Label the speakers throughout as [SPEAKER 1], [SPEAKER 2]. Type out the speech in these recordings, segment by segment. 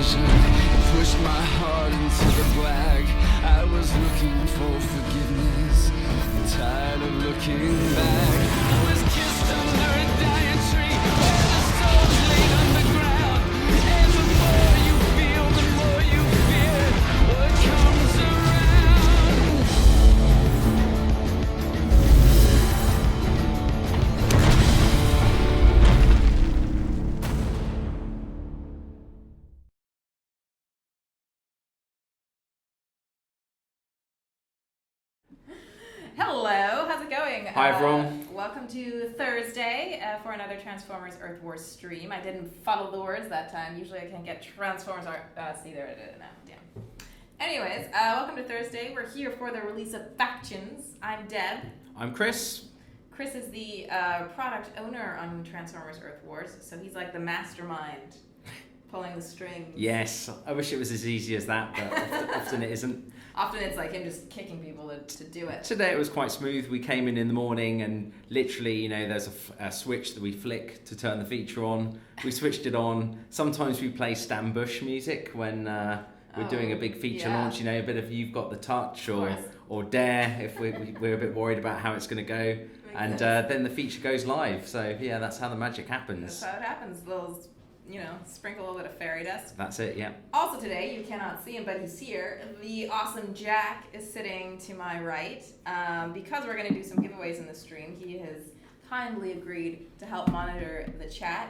[SPEAKER 1] decision. It pushed my heart into the black. I was looking for forgiveness, and tired of looking back. I was kissed under a dying tree, where the souls laid underground. And the more you feel, the more you fear what comes around.
[SPEAKER 2] Hello, how's it going?
[SPEAKER 3] Hi everyone.
[SPEAKER 2] Welcome to Thursday for another Transformers Earth Wars stream. I didn't follow the words that time. Usually I can get Transformers see there I did it now. Damn. Anyways, welcome to Thursday. We're here for the release of Factions. I'm Deb.
[SPEAKER 3] I'm Chris.
[SPEAKER 2] Chris is the product owner on Transformers Earth Wars, so he's like the mastermind pulling the strings.
[SPEAKER 3] Yes, I wish it was as easy as that, but often it isn't.
[SPEAKER 2] Often it's like him just kicking people to do it.
[SPEAKER 3] Today it was quite smooth. We came in the morning and literally, there's a switch that we flick to turn the feature on. We switched it on. Sometimes we play Stan Bush music when we're doing a big feature launch, a bit of You've Got the Touch or Dare if we're a bit worried about how it's going to go. And then the feature goes live. So yeah, that's how the magic happens.
[SPEAKER 2] That's how it happens. Sprinkle a little bit of fairy dust.
[SPEAKER 3] That's it, yeah.
[SPEAKER 2] Also today, you cannot see him, but he's here. The awesome Jack is sitting to my right. Because we're going to do some giveaways in the stream, he has kindly agreed to help monitor the chat.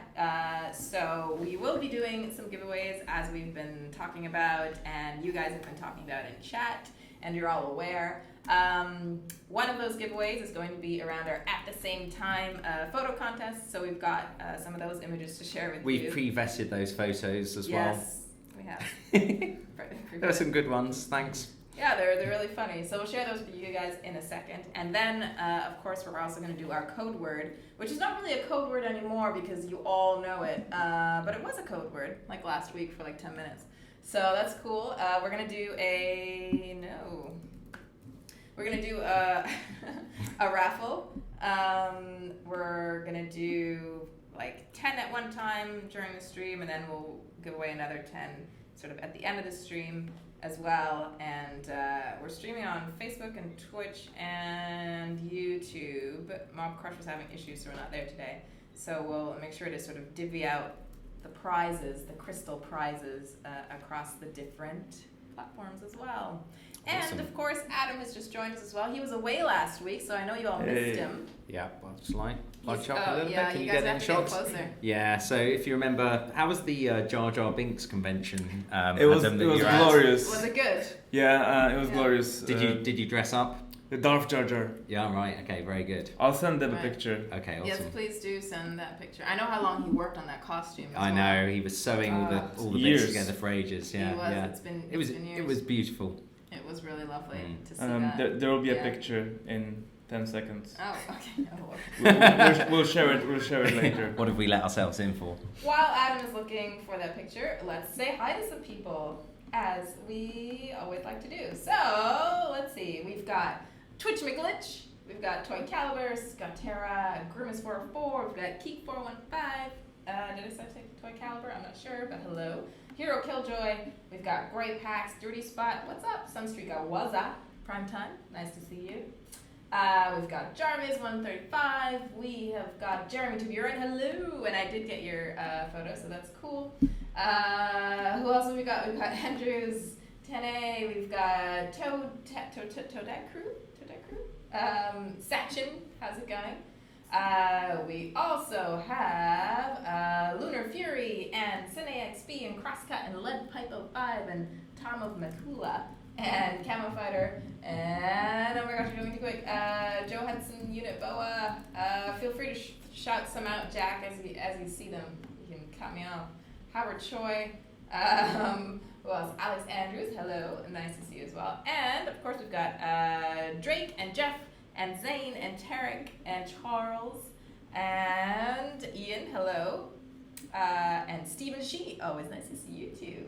[SPEAKER 2] So we will be doing some giveaways as we've been talking about, and you guys have been talking about in chat, and you're all aware. One of those giveaways is going to be around our At the Same Time photo contest, so we've got some of those images to share with you.
[SPEAKER 3] We've pre-vetted those photos as well.
[SPEAKER 2] Yes, we have.
[SPEAKER 3] There are some good ones, thanks.
[SPEAKER 2] Yeah, they're really funny. So we'll share those with you guys in a second. And then, of course, we're also going to do our code word, which is not really a code word anymore because you all know it. But it was a code word, like last week for like 10 minutes. So that's cool. We're going to do We're going to do a raffle. We're going to do like 10 at one time during the stream, and then we'll give away another 10 sort of at the end of the stream as well. And we're streaming on Facebook and Twitch and YouTube. Mob Crush was having issues, so we're not there today. So we'll make sure to sort of divvy out the prizes, the crystal prizes, across the different platforms as well.
[SPEAKER 3] Awesome.
[SPEAKER 2] And of course, Adam has just joined us as well. He was away last week, so I know you all missed him.
[SPEAKER 3] Yeah, slide up a little bit. Can
[SPEAKER 2] you
[SPEAKER 3] you
[SPEAKER 2] guys
[SPEAKER 3] get
[SPEAKER 2] have
[SPEAKER 3] in
[SPEAKER 2] to
[SPEAKER 3] shots?
[SPEAKER 2] get closer.
[SPEAKER 3] Yeah, so if you remember, how was the Jar Jar Binks convention?
[SPEAKER 4] It was glorious.
[SPEAKER 2] Was it good?
[SPEAKER 4] Yeah, it was glorious.
[SPEAKER 3] Did you dress up?
[SPEAKER 4] The Darth Jar Jar.
[SPEAKER 3] Yeah, right. Okay, very good.
[SPEAKER 4] I'll send them a picture.
[SPEAKER 3] Okay, awesome.
[SPEAKER 2] Yes, please do send that picture. I know how long he worked on that costume.
[SPEAKER 3] I know he was sewing all the bits together for ages. Yeah,
[SPEAKER 2] he was.
[SPEAKER 3] yeah.
[SPEAKER 2] It's been years.
[SPEAKER 3] It was beautiful.
[SPEAKER 2] It was really lovely to see that.
[SPEAKER 4] There will be a picture in 10 seconds.
[SPEAKER 2] Oh, okay.
[SPEAKER 4] We'll share it. We'll share it later.
[SPEAKER 3] What have we let ourselves in for?
[SPEAKER 2] While Adam is looking for that picture, let's say hi to some people, as we always like to do. So let's see. We've got Twitch McGlitch. We've got Toy Caliber, Scottera, Grimace404. We've got Keek415. Did I say Toy Caliber? I'm not sure, but hello. Hero Killjoy, we've got Grey Pax, Dirty Spot, what's up? Sunstreaker, what's up? Prime Time, nice to see you. We've got Jarvis135, we have got Jeremy Tuburin, hello, and I did get your photo, so that's cool. Who else have we got? We've got Andrews, 10A, we've got Todekru, Sachin, how's it going? We also have Lunar Fury and CineXP and Crosscut and Lead Pipe 05 and Tom of Makula and Camo Fighter and oh my gosh, you're going too quick. Joe Hudson, Unit Boa. Feel free to shout some out, Jack, as you see them. You can cut me off. Howard Choi. Who else? Alex Andrews, hello, nice to see you as well. And of course we've got Drake and Jeff and Zane and Tarek and Charles and Ian, hello, and Stephen Shee, always nice to see you too,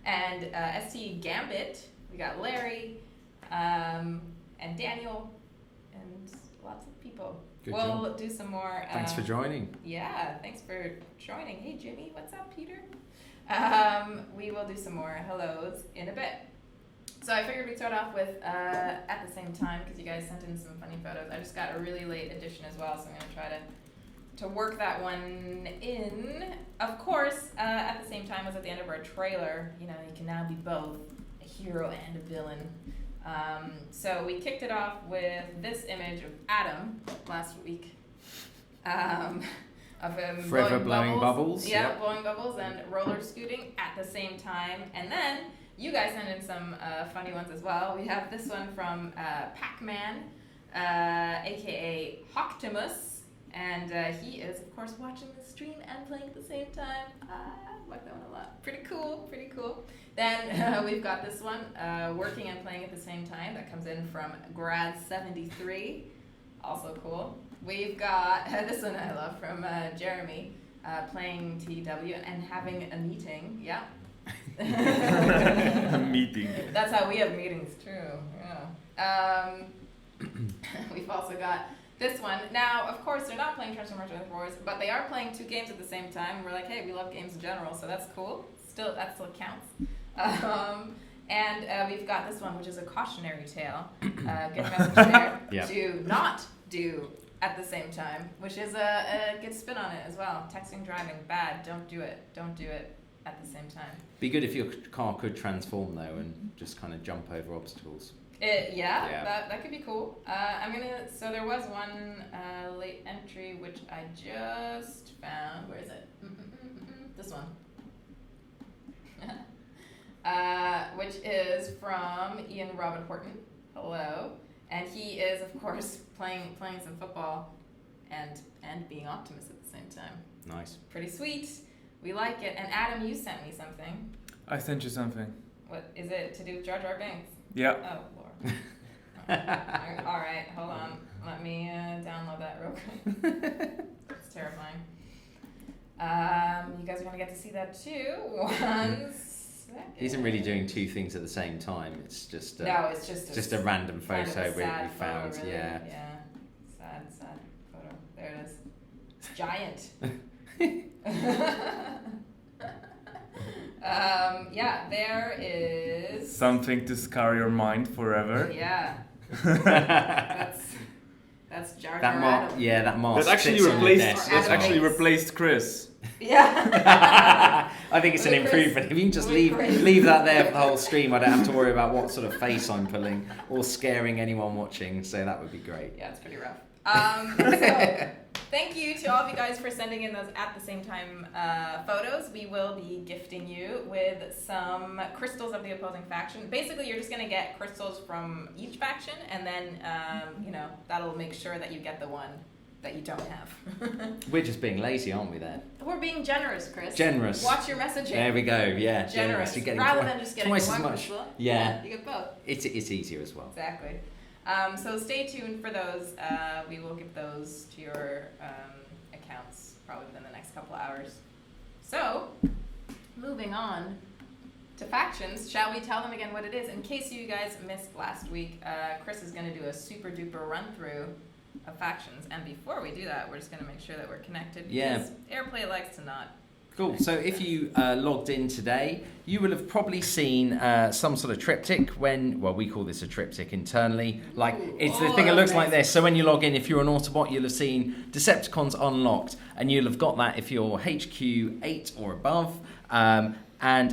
[SPEAKER 2] and ST Gambit, we got Larry, and Daniel, and lots of people. We'll do some more.
[SPEAKER 3] Thanks for joining.
[SPEAKER 2] Yeah, thanks for joining. Hey Jimmy, what's up, Peter? We will do some more hellos in a bit. So I figured we'd start off with at the same time because you guys sent in some funny photos. I just got a really late edition as well, so I'm gonna try to work that one in. Of course, at the same time was at the end of our trailer. You know, you can now be both a hero and a villain. So we kicked it off with this image of Adam last week. Of him
[SPEAKER 3] Forever blowing bubbles.
[SPEAKER 2] Yeah,
[SPEAKER 3] Yep.
[SPEAKER 2] blowing bubbles and roller scooting at the same time. And then you guys sent in some funny ones as well. We have this one from Pac-Man, aka Hoctimus. And he is, of course, watching the stream and playing at the same time. I like that one a lot. Pretty cool, pretty cool. Then we've got this one, working and playing at the same time. That comes in from Grad73. Also cool. We've got this one I love from Jeremy, playing TW and having a meeting. Yeah.
[SPEAKER 4] A meeting.
[SPEAKER 2] That's how we have meetings, true. Yeah. We've also got this one. Now, of course, they're not playing Transformers Wars, but they are playing two games at the same time. We're like, hey, we love games in general, so that's cool. That still counts. And we've got this one, which is a cautionary tale. Good message there
[SPEAKER 3] Yep.
[SPEAKER 2] to not do at the same time, which is a good spin on it as well. Texting, driving, bad. Don't do it. Don't do it at the same time.
[SPEAKER 3] Be good if your car could transform though and just kind of jump over obstacles.
[SPEAKER 2] Yeah. That could be cool. So there was one late entry which I just found. Where is it? This one. Which is from Ian Robin Horton. Hello. And he is, of course, playing some football and being Optimus at the same time.
[SPEAKER 3] Nice.
[SPEAKER 2] Pretty sweet. We like it. And Adam, you sent me something.
[SPEAKER 4] I sent you something.
[SPEAKER 2] What is it to do with Jar Jar Binks?
[SPEAKER 4] Yeah.
[SPEAKER 2] Oh, Lord. All right, hold on. Let me download that real quick. It's terrifying. You guys are going to get to see that too. 1 second.
[SPEAKER 3] He isn't really doing two things at the same time. It's just
[SPEAKER 2] No, it's just
[SPEAKER 3] a random
[SPEAKER 2] kind
[SPEAKER 3] photo
[SPEAKER 2] of a
[SPEAKER 3] we
[SPEAKER 2] sad
[SPEAKER 3] found.
[SPEAKER 2] photo, really.
[SPEAKER 3] Yeah.
[SPEAKER 2] Yeah. Sad photo. There it is. It's giant. Yeah, there is
[SPEAKER 4] Something to scar your mind forever.
[SPEAKER 2] Yeah. That's Jar Jar
[SPEAKER 3] That
[SPEAKER 2] Adam.
[SPEAKER 3] that mask.
[SPEAKER 4] That actually
[SPEAKER 3] sits on the
[SPEAKER 4] replaced.
[SPEAKER 3] desk
[SPEAKER 4] That
[SPEAKER 3] as well.
[SPEAKER 4] actually replaced Chris.
[SPEAKER 2] Yeah.
[SPEAKER 3] I think it's an
[SPEAKER 2] With Chris-
[SPEAKER 3] improvement. If you can just
[SPEAKER 2] with Chris.
[SPEAKER 3] leave that there for the whole stream, I don't have to worry about what sort of face I'm pulling or scaring anyone watching. So that would be great.
[SPEAKER 2] Yeah, it's pretty rough. So thank you to all of you guys for sending in those at the same time photos. We will be gifting you with some crystals of the opposing faction. Basically, you're just going to get crystals from each faction, and then, that'll make sure that you get the one that you don't have.
[SPEAKER 3] We're just being lazy, aren't we? Then
[SPEAKER 2] We're being generous, Chris.
[SPEAKER 3] generous.
[SPEAKER 2] Watch your messaging.
[SPEAKER 3] There we go. Yeah,
[SPEAKER 2] Generous.
[SPEAKER 3] You're getting
[SPEAKER 2] Rather than just getting
[SPEAKER 3] twice
[SPEAKER 2] one
[SPEAKER 3] as much.
[SPEAKER 2] crystal,
[SPEAKER 3] Yeah,
[SPEAKER 2] you get both.
[SPEAKER 3] it's easier as well.
[SPEAKER 2] Exactly. So stay tuned for those. We will give those to your accounts probably within the next couple hours. So, moving on to factions, shall we tell them again what it is? In case you guys missed last week, Chris is going to do a super duper run through of factions. And before we do that, we're just going to make sure that we're connected.
[SPEAKER 3] Yeah.
[SPEAKER 2] Because Airplay likes to not.
[SPEAKER 3] Cool. So if you logged in today, you will have probably seen some sort of triptych we call this a triptych internally. Like, it's the thing that looks like this. So when you log in, if you're an Autobot, you'll have seen Decepticons unlocked. And you'll have got that if you're HQ 8 or above. And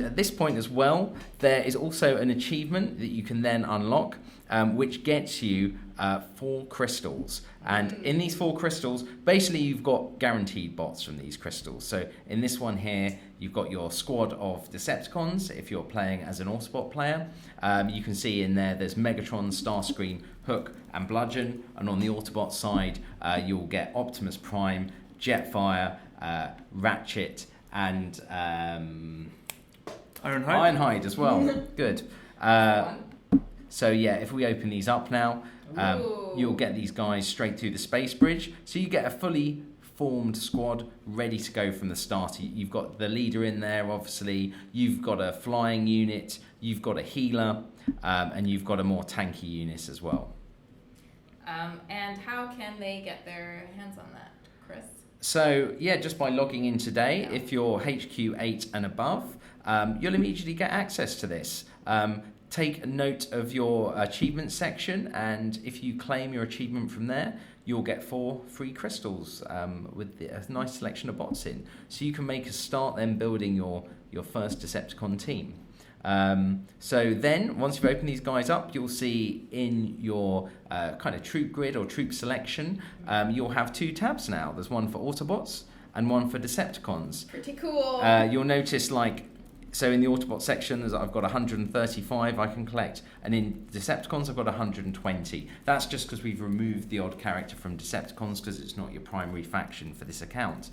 [SPEAKER 3] at this point as well, there is also an achievement that you can then unlock, which gets you 4 crystals. And in these 4 crystals, basically you've got guaranteed bots from these crystals. So in this one here, you've got your squad of Decepticons, if you're playing as an Autobot player. You can see in there's Megatron, Starscream, Hook, and Bludgeon. And on the Autobot side, you'll get Optimus Prime, Jetfire, Ratchet, and
[SPEAKER 4] Ironhide.
[SPEAKER 3] Ironhide as well. Good. So yeah, if we open these up now, you'll get these guys straight through the space bridge. So you get a fully formed squad ready to go from the start. You've got the leader in there, obviously. You've got a flying unit. You've got a healer, and you've got a more tanky unit as well.
[SPEAKER 2] And how can they get their hands on that, Chris?
[SPEAKER 3] So yeah, just by logging in today, if you're HQ8 and above, you'll immediately get access to this. Take note of your achievement section, and if you claim your achievement from there, you'll get 4 free crystals with a nice selection of bots in. So you can make a start then building your first Decepticon team. So then, once you've opened these guys up, you'll see in your kind of troop grid or troop selection, you'll have 2 tabs now. There's one for Autobots and one for Decepticons.
[SPEAKER 2] Pretty cool.
[SPEAKER 3] You'll notice so in the Autobot section, I've got 135 I can collect, and in Decepticons I've got 120. That's just because we've removed the odd character from Decepticons because it's not your primary faction for this account.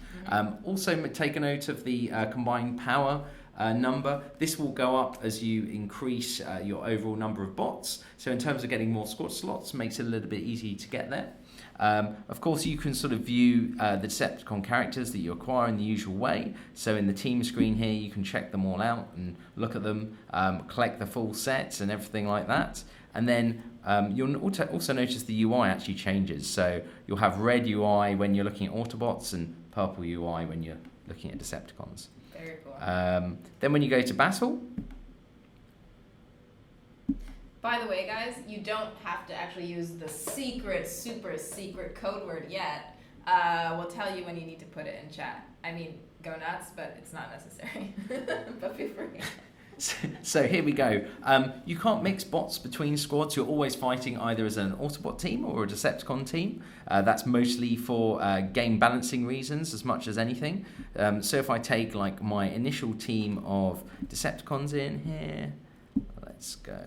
[SPEAKER 3] Also take a note of the combined power number. This will go up as you increase your overall number of bots. So in terms of getting more squad slots, makes it a little bit easier to get there. Of course, you can sort of view the Decepticon characters that you acquire in the usual way. So in the team screen here, you can check them all out and look at them, collect the full sets and everything like that. And then you'll also notice the UI actually changes. So you'll have red UI when you're looking at Autobots and purple UI when you're looking at Decepticons.
[SPEAKER 2] Very cool.
[SPEAKER 3] Then when you go to battle,
[SPEAKER 2] by the way, guys, you don't have to actually use the super secret code word yet. We'll tell you when you need to put it in chat. I mean, go nuts, but it's not necessary. But feel free.
[SPEAKER 3] So here we go. You can't mix bots between squads. You're always fighting either as an Autobot team or a Decepticon team. That's mostly for game balancing reasons as much as anything. So if I take my initial team of Decepticons in here, let's go.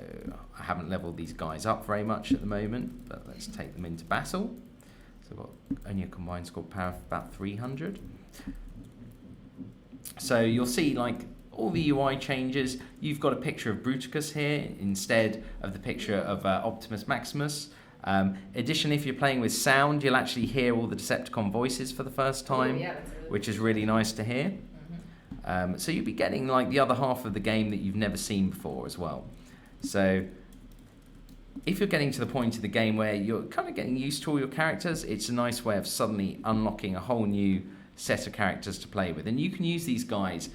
[SPEAKER 3] I haven't leveled these guys up very much at the moment, but let's take them into battle. So I've got only a combined squad power of about 300. So you'll see all the UI changes. You've got a picture of Bruticus here instead of the picture of Optimus Maximus. Additionally, if you're playing with sound, you'll actually hear all the Decepticon voices for the first time, which is really nice to hear. So you'll be getting the other half of the game that you've never seen before as well. So if you're getting to the point of the game where you're kind of getting used to all your characters, it's a nice way of suddenly unlocking a whole new set of characters to play with. And you can use these guys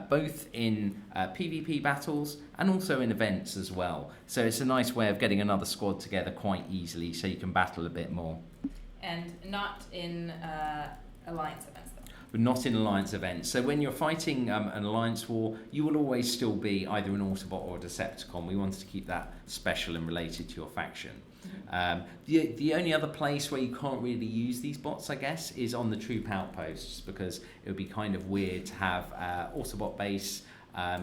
[SPEAKER 3] both in PvP battles and also in events as well. So it's a nice way of getting another squad together quite easily so you can battle a bit more.
[SPEAKER 2] And not in Alliance events, though.
[SPEAKER 3] But not in Alliance events. So when you're fighting an Alliance war, you will always still be either an Autobot or a Decepticon. We wanted to keep that special and related to your faction. The only other place where you can't really use these bots, I guess, is on the troop outposts, because it would be kind of weird to have Autobot base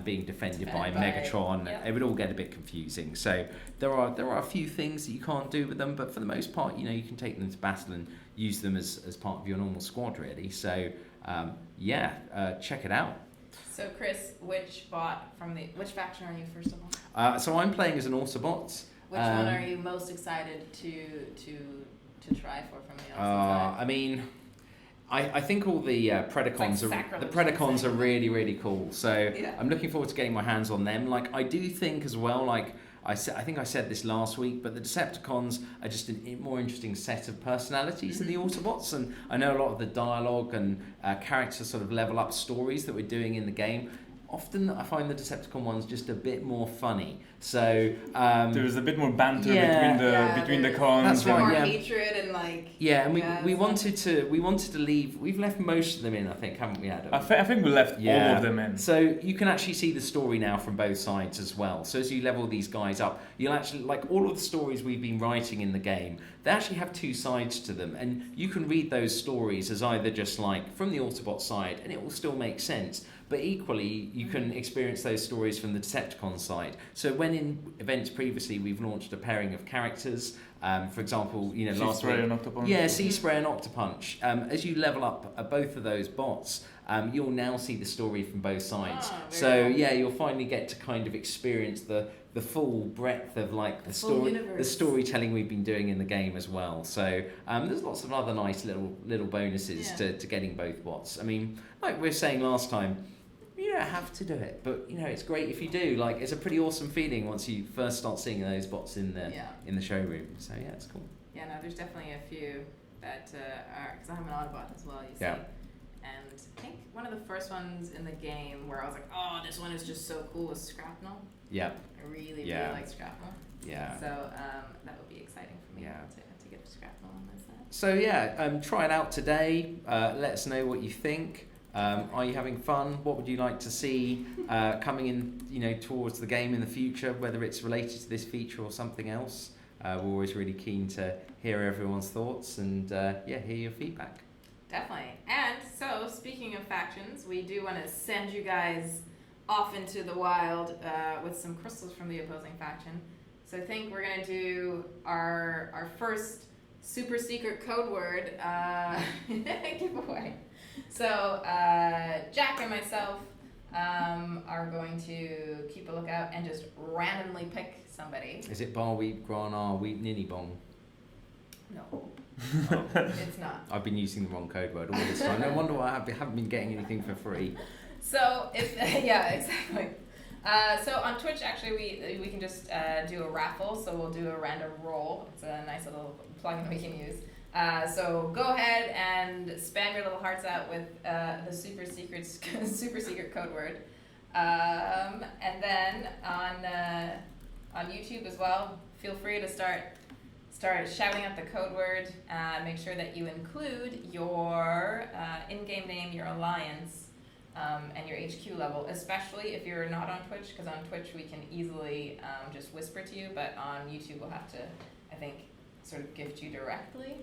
[SPEAKER 3] being defended by Megatron.
[SPEAKER 2] Yep.
[SPEAKER 3] It would all get a bit confusing. So there are a few things that you can't do with them, but for the most part, you can take them to battle and use them as part of your normal squad, really. So check it out.
[SPEAKER 2] So Chris, which faction are you first of all?
[SPEAKER 3] So I'm playing as an Autobot.
[SPEAKER 2] Which one are you most excited to try for from the outside?
[SPEAKER 3] I mean, I think all the Predacons are really, really cool. So I'm looking forward to getting my hands on them. I do think as well, I think I said this last week, but the Decepticons are just a more interesting set of personalities than the Autobots. And I know a lot of the dialogue and character sort of level up stories that we're doing in the game. Often I find the Decepticon ones just a bit more funny. So
[SPEAKER 4] there's a bit more banter between the cons.
[SPEAKER 3] That's right.
[SPEAKER 2] More
[SPEAKER 3] Yeah.
[SPEAKER 2] hatred and
[SPEAKER 3] and we wanted to leave. We've left most of them in, I think, haven't we, Adam?
[SPEAKER 4] I think we left all of them in.
[SPEAKER 3] So you can actually see the story now from both sides as well. So as you level these guys up, you'll actually all of the stories we've been writing in the game. They actually have 2 sides to them, and you can read those stories as either just from the Autobot side, and it will still make sense. But equally, you can experience those stories from the Decepticon side. So when in events previously we've launched a pairing of characters, for example, last week, Sea Spray and Octopunch. As you level up both of those bots, you'll now see the story from both sides. So you'll finally get to kind of experience the full breadth of the storytelling we've been doing in the game as well. So there's lots of other nice little bonuses to getting both bots. I mean, like we were saying last time, you don't have to do it, but it's great if you do. It's a pretty awesome feeling once you first start seeing those bots in the showroom. So it's cool.
[SPEAKER 2] Yeah, no, there's definitely a few that are, because I'm an Autobot as well, you see.
[SPEAKER 3] Yeah.
[SPEAKER 2] And I think one of the first ones in the game where I was like, oh, this one is just so cool was Shrapnel.
[SPEAKER 3] Yeah.
[SPEAKER 2] I really,
[SPEAKER 3] Yeah.
[SPEAKER 2] really like Shrapnel.
[SPEAKER 3] Yeah.
[SPEAKER 2] So that would be exciting for me to get Shrapnel on my side.
[SPEAKER 3] So yeah, try it out today. Let us know what you think. Are you having fun? What would you like to see coming in, towards the game in the future, whether it's related to this feature or something else? We're always really keen to hear everyone's thoughts and hear your feedback.
[SPEAKER 2] Definitely. And so, speaking of factions, we do want to send you guys off into the wild with some crystals from the opposing faction. So I think we're going to do our first super secret code word giveaway. So Jack and myself are going to keep a lookout and just randomly pick somebody.
[SPEAKER 3] Is it bar wheat grana wheat ninny bong?
[SPEAKER 2] No, it's not.
[SPEAKER 3] I've been using the wrong code word all this time. No wonder why I haven't been getting anything for free.
[SPEAKER 2] So if yeah, exactly. So on Twitch, actually, we can just do a raffle. So we'll do a random roll. It's a nice little plugin we can use. So go ahead and spam your little hearts out with the super secret code word. And then on YouTube as well, feel free to start shouting out the code word. Make sure that you include your in-game name, your alliance, and your HQ level, especially if you're not on Twitch, because on Twitch we can easily just whisper to you, but on YouTube we'll have to, I think, sort of gift you directly.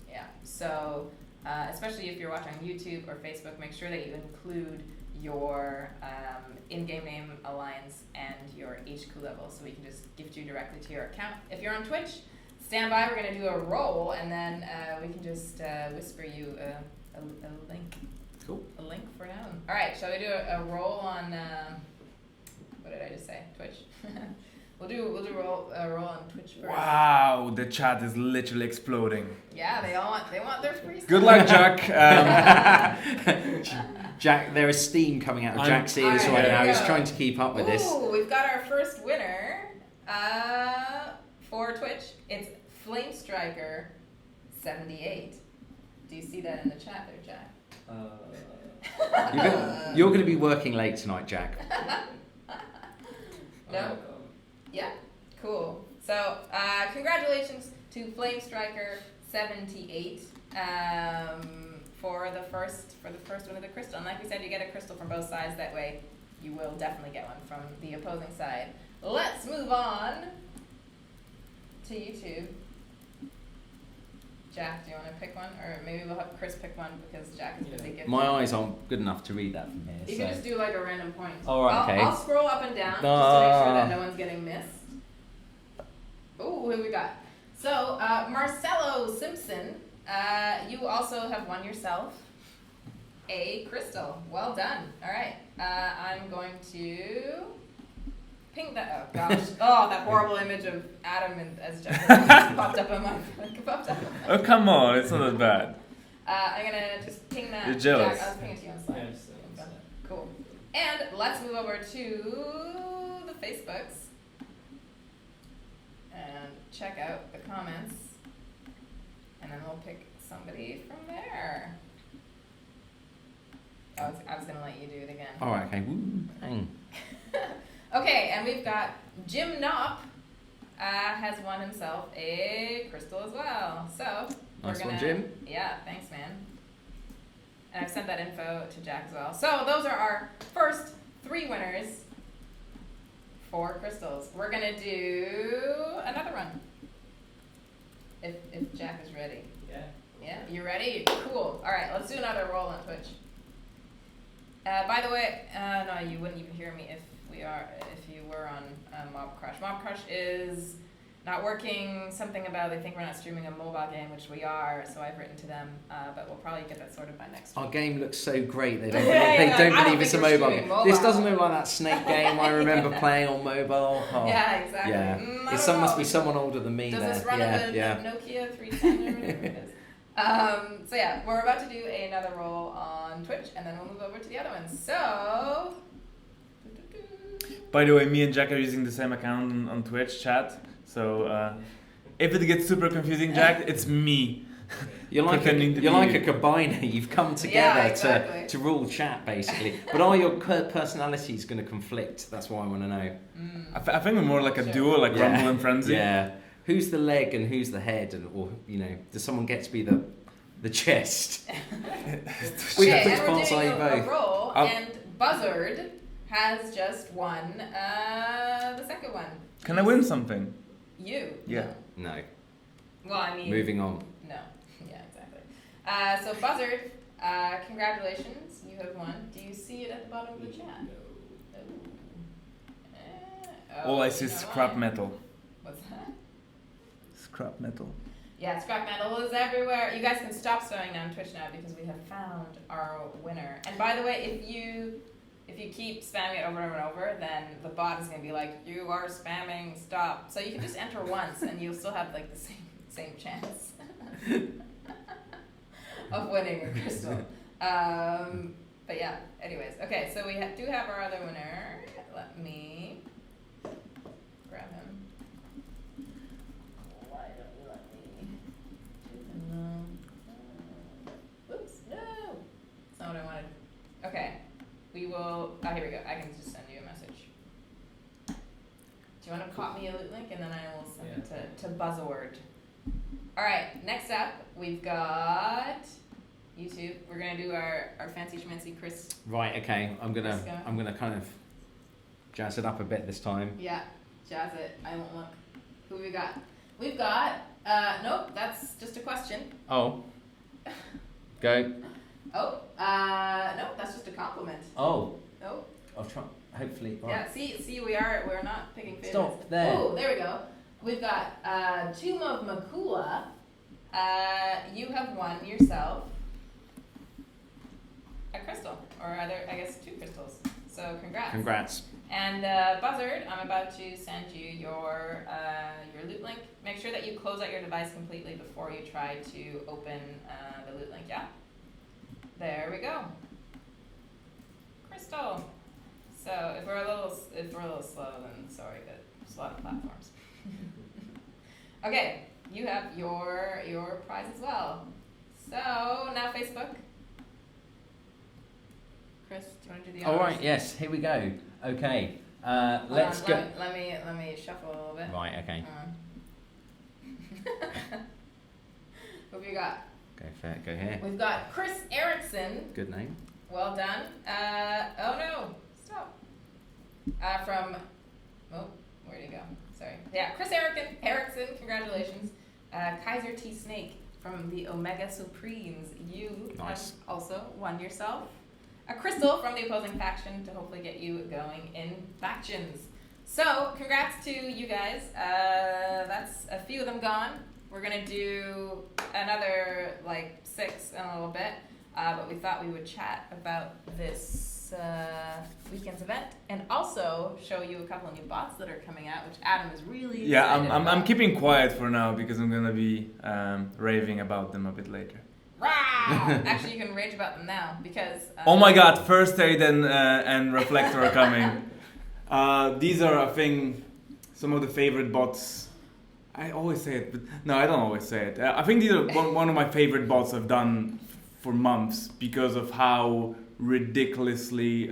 [SPEAKER 2] Yeah, so especially if you're watching on YouTube or Facebook, make sure that you include your in-game name, alliance, and your HQ level, so we can just gift you directly to your account. If you're on Twitch, stand by, we're going to do a roll, and then we can just whisper you a link.
[SPEAKER 3] Cool.
[SPEAKER 2] A link for now. All right, shall we do a roll on, what did I just say? Twitch. We'll do a roll on Twitch first.
[SPEAKER 4] Wow, the chat is literally exploding.
[SPEAKER 2] Yeah, they want their free stuff.
[SPEAKER 4] Good luck, Jack.
[SPEAKER 3] Jack, there is steam coming out of Jack's ears right now. He's trying to keep up with this.
[SPEAKER 2] Ooh, we've got our first winner for Twitch. It's Flame Striker 78. Do you see that in the chat there, Jack?
[SPEAKER 3] You're going to be working late tonight, Jack.
[SPEAKER 2] No? Yeah? Cool. So, congratulations to Flame Striker 78 for the first one of the crystal. And like we said, you get a crystal from both sides. That way, you will definitely get one from the opposing side. Let's move on to YouTube. Jack, do you want to pick one? Or maybe we'll have Chris pick one because Jack is busy gifting.
[SPEAKER 3] My eyes aren't good enough to read that from here.
[SPEAKER 2] You can just do like a random point.
[SPEAKER 3] All right, okay.
[SPEAKER 2] I'll scroll up and down just to make sure that no one's getting missed. Oh, who we got? So, Marcelo Simpson, you also have won yourself a crystal. Well done. All right. I'm going to ping that. Oh gosh. Oh, that horrible image of Adam and as Jack popped up on my.
[SPEAKER 4] Oh, come on, it's not that bad.
[SPEAKER 2] I'm gonna just ping that.
[SPEAKER 4] You're jealous.
[SPEAKER 2] Jack, I was pinging it to you on the slide.
[SPEAKER 1] Yeah,
[SPEAKER 2] Cool. And let's move over to the Facebooks and check out the comments, and then we'll pick somebody from there. I was gonna let you do it again.
[SPEAKER 3] All right, okay. Woo. Hang.
[SPEAKER 2] Okay, and we've got Jim Knopp has won himself a crystal as well. So
[SPEAKER 3] Nice
[SPEAKER 2] we're
[SPEAKER 3] one,
[SPEAKER 2] gonna,
[SPEAKER 3] Jim.
[SPEAKER 2] Yeah, thanks, man. And I've sent that info to Jack as well. So those are our first 3 winners for crystals. We're gonna do another one. If Jack is ready.
[SPEAKER 1] Yeah.
[SPEAKER 2] Yeah, you ready? Cool. All right, let's do another roll on Twitch. By the way, no, you wouldn't even hear me if you were on Mob Crush. Mob Crush is not working. Something about they think we're not streaming a mobile game, which we are. So I've written to them, but we'll probably get that sorted by next week.
[SPEAKER 3] Our game looks so great. They don't,
[SPEAKER 2] Yeah,
[SPEAKER 3] they don't
[SPEAKER 2] I don't
[SPEAKER 3] believe it's a
[SPEAKER 2] think we're
[SPEAKER 3] mobile
[SPEAKER 2] streaming
[SPEAKER 3] game.
[SPEAKER 2] mobile.
[SPEAKER 3] This doesn't look like that Snake game I remember playing on mobile. Oh.
[SPEAKER 2] Yeah, exactly.
[SPEAKER 3] Yeah.
[SPEAKER 2] I
[SPEAKER 3] It
[SPEAKER 2] don't
[SPEAKER 3] must
[SPEAKER 2] know.
[SPEAKER 3] be someone older than me
[SPEAKER 2] Does
[SPEAKER 3] there.
[SPEAKER 2] this run
[SPEAKER 3] yeah,
[SPEAKER 2] a
[SPEAKER 3] yeah.
[SPEAKER 2] Nokia 310 or whatever it is? So yeah, we're about to do another roll on Twitch, and then we'll move over to the other ones. So.
[SPEAKER 4] By the way, me and Jack are using the same account on Twitch chat, so if it gets super confusing, Jack, it's me.
[SPEAKER 3] You're like
[SPEAKER 4] Pretending to
[SPEAKER 3] you're
[SPEAKER 4] be
[SPEAKER 3] like
[SPEAKER 4] you.
[SPEAKER 3] a combiner. You've come together
[SPEAKER 2] Yeah, exactly.
[SPEAKER 3] to rule chat, basically. But are your personalities going to conflict? That's what I want to know.
[SPEAKER 4] I think we're more like a
[SPEAKER 2] Sure.
[SPEAKER 4] duo, like
[SPEAKER 3] Yeah.
[SPEAKER 4] Rumble and Frenzy.
[SPEAKER 3] Yeah. Who's the leg and who's the head, and or does someone get to be the chest? Which
[SPEAKER 2] Okay, and we're
[SPEAKER 3] parts are
[SPEAKER 2] doing
[SPEAKER 3] you
[SPEAKER 2] a
[SPEAKER 3] both?
[SPEAKER 2] roll,
[SPEAKER 4] Oh.
[SPEAKER 2] and Buzzard has just won the second one.
[SPEAKER 4] Can I win something?
[SPEAKER 2] You?
[SPEAKER 4] Yeah.
[SPEAKER 3] No.
[SPEAKER 2] No. Well, I mean.
[SPEAKER 3] Moving on.
[SPEAKER 2] No. Yeah, exactly. So Buzzard, congratulations, you have won. Do you see it at the bottom of the chat?
[SPEAKER 4] All I see is
[SPEAKER 2] you know
[SPEAKER 4] scrap
[SPEAKER 2] what?
[SPEAKER 4] metal.
[SPEAKER 2] What's that?
[SPEAKER 4] Scrap metal.
[SPEAKER 2] Yeah, scrap metal is everywhere. You guys can stop slowing down Twitch now because we have found our winner. And by the way, if you keep spamming it over and over and over, then the bot is gonna be like, you are spamming, stop. So you can just enter once and you'll still have like the same chance of winning a crystal. But yeah, anyways. Okay, so we do have our other winner. Let me grab him. Why don't you let me? Oops, no! That's not what I wanted. Okay, we will. Oh, here we go. I can just send you a message. Do you want to pop me a loot link and then I will send it to Buzzword. All right, next up we've got YouTube. We're gonna do our fancy schmancy Chris.
[SPEAKER 3] Right. Okay. I'm
[SPEAKER 2] Let's
[SPEAKER 3] gonna
[SPEAKER 2] go.
[SPEAKER 3] I'm gonna kind of jazz it up a bit this time.
[SPEAKER 2] Yeah, jazz it. I won't look. Who we got? We've got. Nope, that's just a question.
[SPEAKER 3] Oh. Go.
[SPEAKER 2] Oh, no, that's just a compliment.
[SPEAKER 3] Oh.
[SPEAKER 2] Oh,
[SPEAKER 3] I'll try. Hopefully. Right.
[SPEAKER 2] yeah. See, we're not picking favorites.
[SPEAKER 3] Stop there.
[SPEAKER 2] Oh, there we go. We've got Tomb of Makula. You have won yourself a crystal, or other, I guess, 2 crystals. So congrats.
[SPEAKER 3] Congrats.
[SPEAKER 2] And Buzzard, I'm about to send you your loot link. Make sure that you close out your device completely before you try to open the loot link. Yeah. There we go. Crystal. So if we're a little slow, then sorry, but there's a lot of platforms. Okay, you have your prize as well. So now Facebook. Chris, do you want to do the honors?
[SPEAKER 3] All right. Yes. Here we go. Okay.
[SPEAKER 2] Hold
[SPEAKER 3] Let's
[SPEAKER 2] on,
[SPEAKER 3] go.
[SPEAKER 2] Let me shuffle a little bit.
[SPEAKER 3] Right. Okay.
[SPEAKER 2] Who have you got?
[SPEAKER 3] Go here.
[SPEAKER 2] We've got Chris Erickson.
[SPEAKER 3] Good name.
[SPEAKER 2] Well done. Oh no, stop. Where'd he go? Sorry. Yeah, Chris Erickson, congratulations. Kaiser T. Snake from the Omega Supremes. You
[SPEAKER 3] Nice.
[SPEAKER 2] have also won yourself a crystal from the opposing faction to hopefully get you going in factions. So, congrats to you guys. That's a few of them gone. We're gonna do another 6 in a little bit, but we thought we would chat about this weekend's event and also show you a couple of new bots that are coming out, which Adam is really
[SPEAKER 4] Yeah,
[SPEAKER 2] excited
[SPEAKER 4] I'm
[SPEAKER 2] about.
[SPEAKER 4] keeping quiet for now because I'm gonna be raving about them a bit later.
[SPEAKER 2] Rah! Actually, you can rage about them now because.
[SPEAKER 4] Oh my God! First Aid and Reflector are coming. These are, I think, some of the favorite bots. I always say it, but no, I don't always say it. I think these are one of my favorite bots I've done for months because of how ridiculously,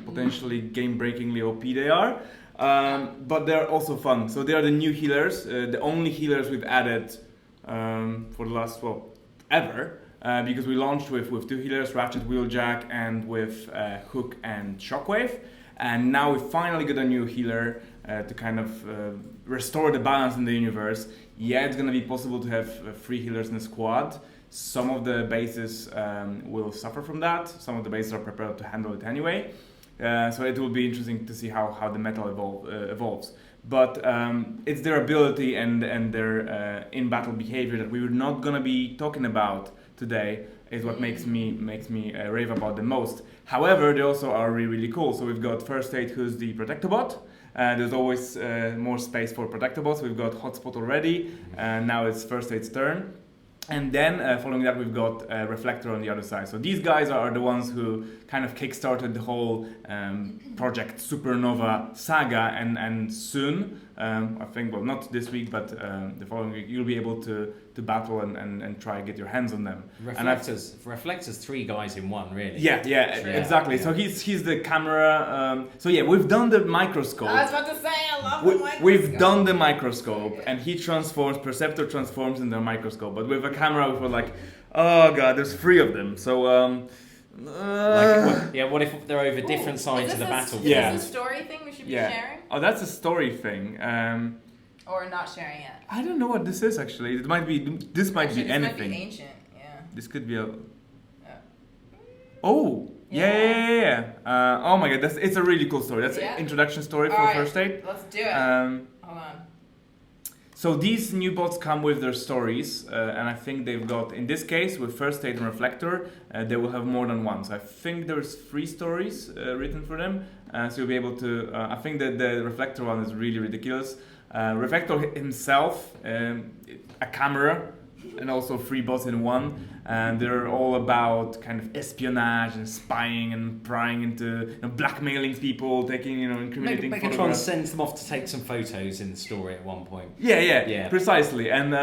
[SPEAKER 4] potentially game-breakingly OP they are. But they're also fun. So they are the new healers, the only healers we've added for the last, ever. Because we launched with 2 healers, Ratchet, Wheeljack, and with Hook and Shockwave. And now we finally got a new healer to kind of restore the balance in the universe. Yeah, it's going to be possible to have 3 healers in a squad. Some of the bases will suffer from that. Some of the bases are prepared to handle it anyway. So it will be interesting to see how the meta evolves. But it's their ability and their in-battle behavior that we were not going to be talking about today is what makes me rave about them most. However, they also are really, really cool. So we've got First Aid, who's the Protector bot. There's always more space for Protector bots. We've got Hotspot already, and now it's First Aid's turn. And then following that, we've got Reflector on the other side. So these guys are the ones who kind of kickstarted the whole Project Supernova saga, and soon I think, well, not this week, but the following week, you'll be able to battle and try to get your hands on them.
[SPEAKER 3] Reflectors 3 guys in one, really.
[SPEAKER 4] Yeah, exactly. So he's the camera. So yeah, we've done the microscope.
[SPEAKER 2] I was about to say, I love the microscope.
[SPEAKER 4] We've done the microscope, and he transforms, Perceptor transforms in the microscope. But with a camera, we were like, oh god, there's 3 of them. So
[SPEAKER 3] what if they're over different sides of the battlefield?
[SPEAKER 2] Is this a story thing we should be sharing?
[SPEAKER 4] Oh, that's a story thing.
[SPEAKER 2] Or not sharing it?
[SPEAKER 4] I don't know what this is actually. It might be. This might be anything.
[SPEAKER 2] This might be ancient. Yeah.
[SPEAKER 4] This could be a. Oh. Yeah. Oh my god, it's a really cool story. That's an introduction story for First Aid.
[SPEAKER 2] Let's do it. Hold on.
[SPEAKER 4] So these new bots come with their stories, and I think they've got, in this case, with First Aid and Reflector, they will have more than one. So I think there's 3 stories written for them, so you'll be able to. I think that the Reflector one is really ridiculous. Reflector himself, a camera, and also 3 bots in one, and they're all about kind of espionage and spying and prying into, blackmailing people, taking, incriminating photographs.
[SPEAKER 3] Megatron sends them off to take some photos in the story at one point.
[SPEAKER 4] Yeah, precisely. And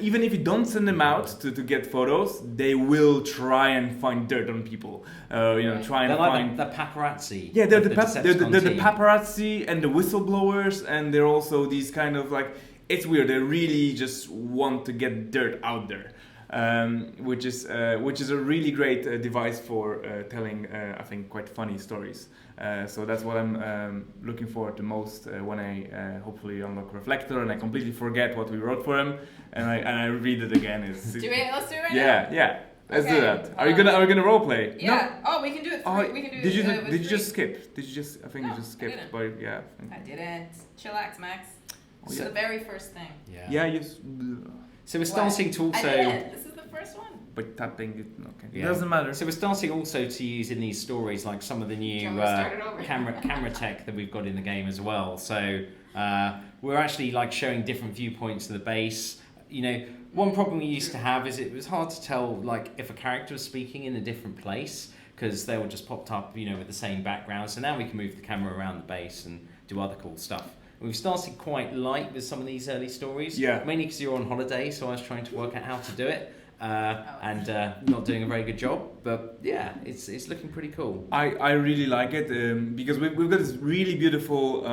[SPEAKER 4] even if you don't send them out to get photos, they will try and find dirt on people. Try and
[SPEAKER 3] they're
[SPEAKER 4] find
[SPEAKER 3] the paparazzi.
[SPEAKER 4] Yeah, they're the paparazzi and the whistleblowers, and they're also these kind of like. It's weird. They really just want to get dirt out there, which is a really great device for telling, I think, quite funny stories. So that's what I'm looking forward to most when I hopefully unlock Reflector and I completely forget what we wrote for him and I read it again.
[SPEAKER 2] Let's do it right now.
[SPEAKER 4] Yeah. Let's do that. Are we gonna roleplay?
[SPEAKER 2] Yeah. No? Oh, we can do it. We can do it.
[SPEAKER 4] Did you just skip? Did you just? I think you just skipped. But yeah.
[SPEAKER 2] I didn't. Chillax, Max. This is the very first thing.
[SPEAKER 4] Yeah.
[SPEAKER 3] So we're starting to also.
[SPEAKER 2] This is the first one.
[SPEAKER 4] But tapping it, okay. Yeah. It doesn't matter.
[SPEAKER 3] So we're starting also to use in these stories like some of the new camera tech that we've got in the game as well. So we're actually like showing different viewpoints of the base. One problem we used to have is it was hard to tell like if a character was speaking in a different place because they were just popped up, with the same background. So now we can move the camera around the base and do other cool stuff. We've started quite light with some of these early stories, mainly because you're on holiday, so I was trying to work out how to do it, and not doing a very good job. But yeah, it's looking pretty cool.
[SPEAKER 4] I really like it because we've got this really beautiful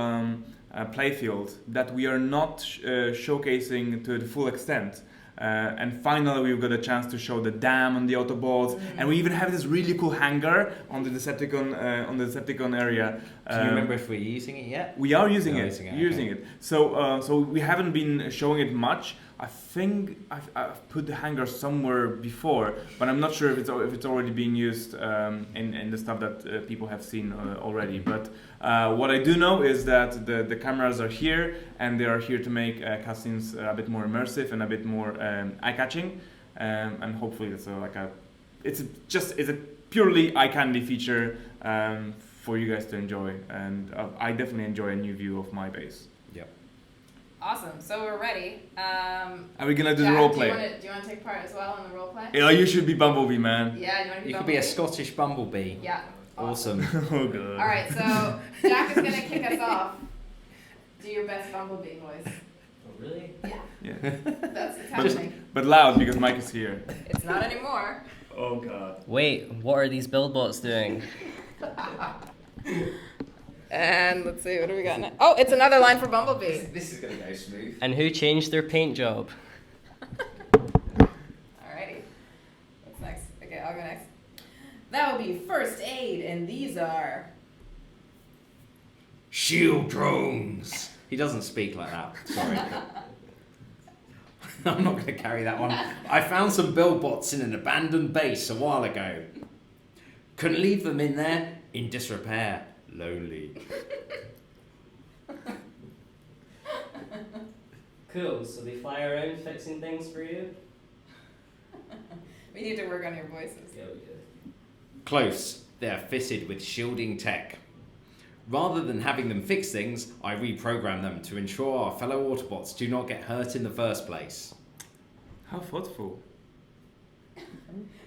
[SPEAKER 4] playfield that we are not showcasing to the full extent. And finally we've got a chance to show the dam on the Autobots, and we even have this really cool hangar on the Decepticon area.
[SPEAKER 3] Do you remember if we're using it yet?
[SPEAKER 4] We are using it. So we haven't been showing it much. I think I've put the hangar somewhere before, but I'm not sure if it's already being used in the stuff that people have seen already. But what I do know is that the cameras are here, and they are here to make cutscenes a bit more immersive and a bit more eye-catching, and hopefully it's a purely eye candy feature for you guys to enjoy, and I definitely enjoy a new view of my base.
[SPEAKER 2] Awesome. So we're ready.
[SPEAKER 4] Are we gonna do the role play?
[SPEAKER 2] Do you want to take part as well in the role play?
[SPEAKER 4] Yeah, you should be Bumblebee, man.
[SPEAKER 2] Yeah, you want to be
[SPEAKER 3] You
[SPEAKER 2] Bumblebee?
[SPEAKER 3] could be a Scottish Bumblebee.
[SPEAKER 2] Yeah.
[SPEAKER 3] Awesome.
[SPEAKER 4] Oh god.
[SPEAKER 2] All right, so Jack is gonna kick us off. Do your best Bumblebee voice.
[SPEAKER 5] Oh really?
[SPEAKER 2] Yeah. That's the timing.
[SPEAKER 4] But loud because Mike is here.
[SPEAKER 2] It's not anymore.
[SPEAKER 4] Oh god.
[SPEAKER 5] Wait, what are these buildbots doing?
[SPEAKER 2] And let's see, what do we got next? Oh, it's another line for Bumblebee.
[SPEAKER 3] This is going to go smooth.
[SPEAKER 5] And who changed their paint job?
[SPEAKER 2] Alrighty. What's next? Okay, I'll go next. That will be First Aid, and these are...
[SPEAKER 3] Shield drones. He doesn't speak like that. Sorry. I'm not going to carry that one. I found some buildbots in an abandoned base a while ago. Couldn't leave them in there. In disrepair. Lonely.
[SPEAKER 5] Cool, so they fly around fixing things for you?
[SPEAKER 2] We need to work on your voices.
[SPEAKER 5] Yeah, we do.
[SPEAKER 3] Close. They're fitted with shielding tech. Rather than having them fix things, I reprogram them to ensure our fellow Autobots do not get hurt in the first place.
[SPEAKER 4] How thoughtful.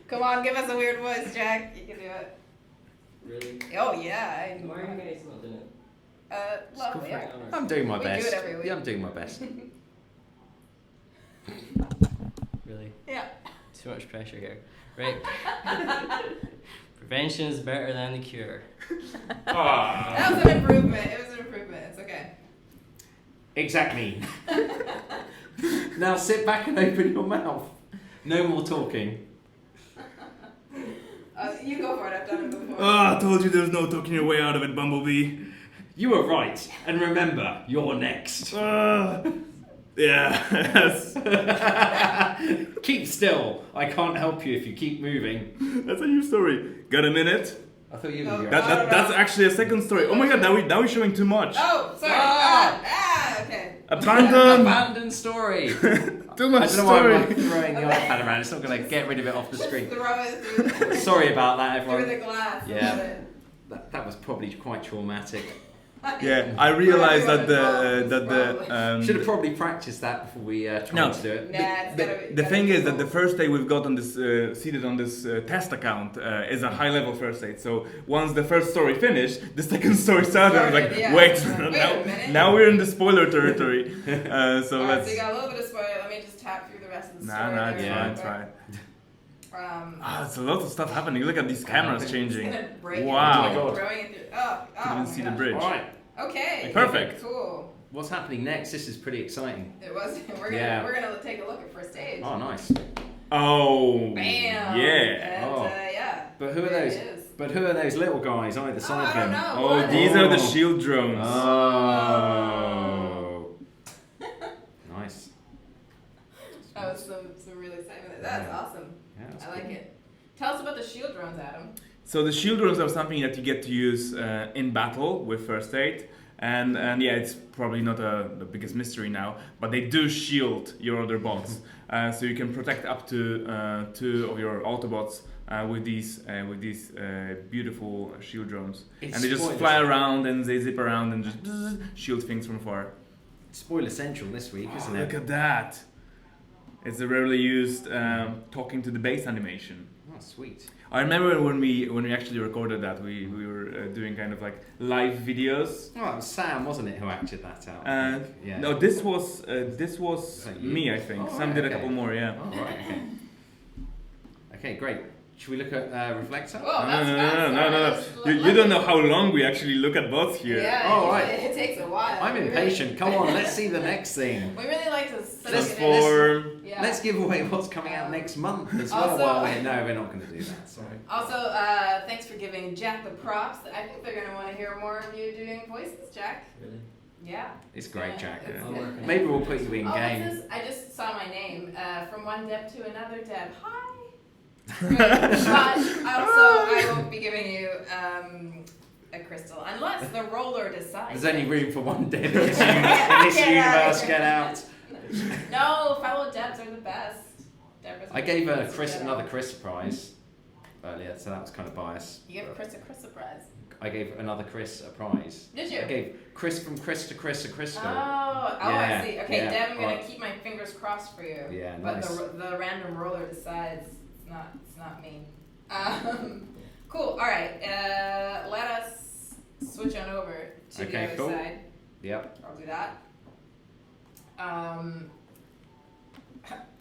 [SPEAKER 2] Come on, give us a weird voice, Jack. You can do it.
[SPEAKER 5] Really?
[SPEAKER 2] Oh, yeah.
[SPEAKER 5] Why are you guys not doing it?
[SPEAKER 2] Lovely. Yeah.
[SPEAKER 3] I'm doing my
[SPEAKER 2] We do
[SPEAKER 3] best.
[SPEAKER 2] it every week.
[SPEAKER 3] Yeah, I'm doing my best.
[SPEAKER 5] Really?
[SPEAKER 2] Yeah.
[SPEAKER 5] Too much pressure here. Right. Prevention is better than the cure.
[SPEAKER 2] That was an improvement. It was an improvement. It's okay.
[SPEAKER 3] Exactly. Now sit back and open your mouth. No more talking.
[SPEAKER 2] You go for it. I've done it before.
[SPEAKER 4] I told you there's no talking your way out of it, Bumblebee.
[SPEAKER 3] You were right. And remember, you're next.
[SPEAKER 4] Yes.
[SPEAKER 3] Keep still. I can't help you if you keep moving.
[SPEAKER 4] That's a new story. Got a minute?
[SPEAKER 3] I thought you were
[SPEAKER 2] No.
[SPEAKER 3] going
[SPEAKER 4] That's actually a second story. Oh my god, now we're showing too much.
[SPEAKER 2] Oh, sorry. Okay.
[SPEAKER 4] Abandoned.
[SPEAKER 3] Abandoned story.
[SPEAKER 4] Too much
[SPEAKER 3] I don't know why
[SPEAKER 4] story.
[SPEAKER 3] I'm throwing the iPad around. It's not going to get rid of it off the
[SPEAKER 2] Just
[SPEAKER 3] screen.
[SPEAKER 2] throw it through,
[SPEAKER 3] Sorry about that,
[SPEAKER 2] through the
[SPEAKER 3] everyone.
[SPEAKER 2] glass.
[SPEAKER 3] Yeah. That was probably quite traumatic.
[SPEAKER 4] Yeah, I realized that the
[SPEAKER 3] Should have probably practiced that before we tried
[SPEAKER 4] No.
[SPEAKER 3] to do it.
[SPEAKER 2] Nah, it's gotta be.
[SPEAKER 4] the thing is that the first aid we've got on this seated on this test account is a high level first aid. So once the first story finished, the second story started. I was like,
[SPEAKER 2] Yeah.
[SPEAKER 4] wait,
[SPEAKER 2] A minute.
[SPEAKER 4] now we're in the spoiler territory. So
[SPEAKER 2] Alright, so
[SPEAKER 4] let's.
[SPEAKER 2] you got a little bit of spoiler. Let me just tap through the rest of the story.
[SPEAKER 4] Nah, it's
[SPEAKER 2] there
[SPEAKER 4] fine,
[SPEAKER 2] real
[SPEAKER 4] it's
[SPEAKER 2] quick.
[SPEAKER 4] fine. It's a lot of stuff happening. Look at these cameras
[SPEAKER 2] It's
[SPEAKER 4] changing.
[SPEAKER 2] gonna break it.
[SPEAKER 4] Wow.
[SPEAKER 3] Oh my God.
[SPEAKER 2] Throwing it through. Oh,
[SPEAKER 4] Couldn't even see the bridge.
[SPEAKER 3] All right.
[SPEAKER 2] Okay.
[SPEAKER 4] Perfect.
[SPEAKER 2] Cool.
[SPEAKER 3] What's happening next? This is pretty exciting.
[SPEAKER 2] It was. We're gonna take a look at first aid.
[SPEAKER 3] Oh, nice.
[SPEAKER 4] Oh.
[SPEAKER 2] Bam.
[SPEAKER 4] Yeah.
[SPEAKER 2] And,
[SPEAKER 3] Oh.
[SPEAKER 2] yeah.
[SPEAKER 3] But who are
[SPEAKER 2] There
[SPEAKER 3] those?
[SPEAKER 2] it is.
[SPEAKER 3] But who are those little guys either side
[SPEAKER 2] I
[SPEAKER 3] of
[SPEAKER 2] don't
[SPEAKER 3] them?
[SPEAKER 2] know.
[SPEAKER 4] Oh,
[SPEAKER 2] What?
[SPEAKER 4] these are the
[SPEAKER 3] Oh.
[SPEAKER 4] shield drones.
[SPEAKER 3] Oh. Nice.
[SPEAKER 2] That was some really excitement. That's awesome.
[SPEAKER 3] Yeah, that's
[SPEAKER 2] I like
[SPEAKER 3] cool.
[SPEAKER 2] it. Tell us about the shield drones, Adam.
[SPEAKER 4] So the shield drones are something that you get to use in battle with first aid, and yeah, it's probably not the biggest mystery now, but they do shield your other bots, so you can protect up to 2 of your Autobots with these beautiful shield drones,
[SPEAKER 3] It's
[SPEAKER 4] and they just
[SPEAKER 3] spoilers.
[SPEAKER 4] fly around and they zip around and just shield things from far.
[SPEAKER 3] Spoiler central this week, isn't
[SPEAKER 4] Look
[SPEAKER 3] it?
[SPEAKER 4] at that! It's a rarely used talking to the base animation.
[SPEAKER 3] Oh, sweet.
[SPEAKER 4] I remember when we actually recorded that, we were doing kind of like live videos.
[SPEAKER 3] Oh, it was Sam, wasn't it, who acted that out? I think? Yeah.
[SPEAKER 4] No, this was
[SPEAKER 3] that you?
[SPEAKER 4] me, I think.
[SPEAKER 3] Oh,
[SPEAKER 4] Sam
[SPEAKER 3] right,
[SPEAKER 4] did a
[SPEAKER 3] okay.
[SPEAKER 4] couple more, yeah.
[SPEAKER 3] Oh, right, okay. Okay, great. Should we look at Reflector?
[SPEAKER 2] Whoa,
[SPEAKER 4] No,
[SPEAKER 2] that's
[SPEAKER 4] no,
[SPEAKER 2] fast.
[SPEAKER 4] no, no, no,
[SPEAKER 2] That's
[SPEAKER 4] no. You don't know how long we actually look at bots here.
[SPEAKER 2] Yeah,
[SPEAKER 3] Oh, right.
[SPEAKER 2] it takes a while.
[SPEAKER 3] I'm
[SPEAKER 2] We really-
[SPEAKER 3] impatient. Come on, let's see the next thing.
[SPEAKER 2] We really like to soak
[SPEAKER 4] Just
[SPEAKER 2] it in.
[SPEAKER 4] for
[SPEAKER 2] Yeah.
[SPEAKER 3] Let's give away what's coming out next month as well.
[SPEAKER 2] Also-
[SPEAKER 3] Well, no, we're not going to do that. Sorry.
[SPEAKER 2] Also, thanks for giving Jack the props. I think they're going to want to hear more of you doing voices, Jack.
[SPEAKER 5] Really?
[SPEAKER 2] Yeah.
[SPEAKER 3] It's great, Jack.
[SPEAKER 2] It's
[SPEAKER 5] I'll
[SPEAKER 2] good.
[SPEAKER 5] work on it.
[SPEAKER 3] Maybe we'll put you in
[SPEAKER 2] Oh,
[SPEAKER 3] game.
[SPEAKER 2] what's this? I just saw my name. From one Deb to another Deb. Hi. But I won't be giving you a crystal unless the roller decides.
[SPEAKER 3] There's only room for one Deb in this, universe. Get out.
[SPEAKER 2] No, fellow Debs are the best.
[SPEAKER 3] I gave another Chris prize earlier, so that was kind of biased.
[SPEAKER 2] You gave Chris a surprise.
[SPEAKER 3] I gave another Chris a prize.
[SPEAKER 2] Did you?
[SPEAKER 3] I gave Chris from Chris to Chris a crystal.
[SPEAKER 2] Oh,
[SPEAKER 3] Yeah,
[SPEAKER 2] I see. Okay,
[SPEAKER 3] yeah,
[SPEAKER 2] Deb, I'm gonna
[SPEAKER 3] alright.
[SPEAKER 2] keep my fingers crossed for you.
[SPEAKER 3] Yeah,
[SPEAKER 2] But
[SPEAKER 3] nice.
[SPEAKER 2] the random roller decides it's not me. Cool. All right. Let us switch on over to the
[SPEAKER 3] Okay,
[SPEAKER 2] other
[SPEAKER 3] cool.
[SPEAKER 2] side.
[SPEAKER 3] Yep.
[SPEAKER 2] I'll do that.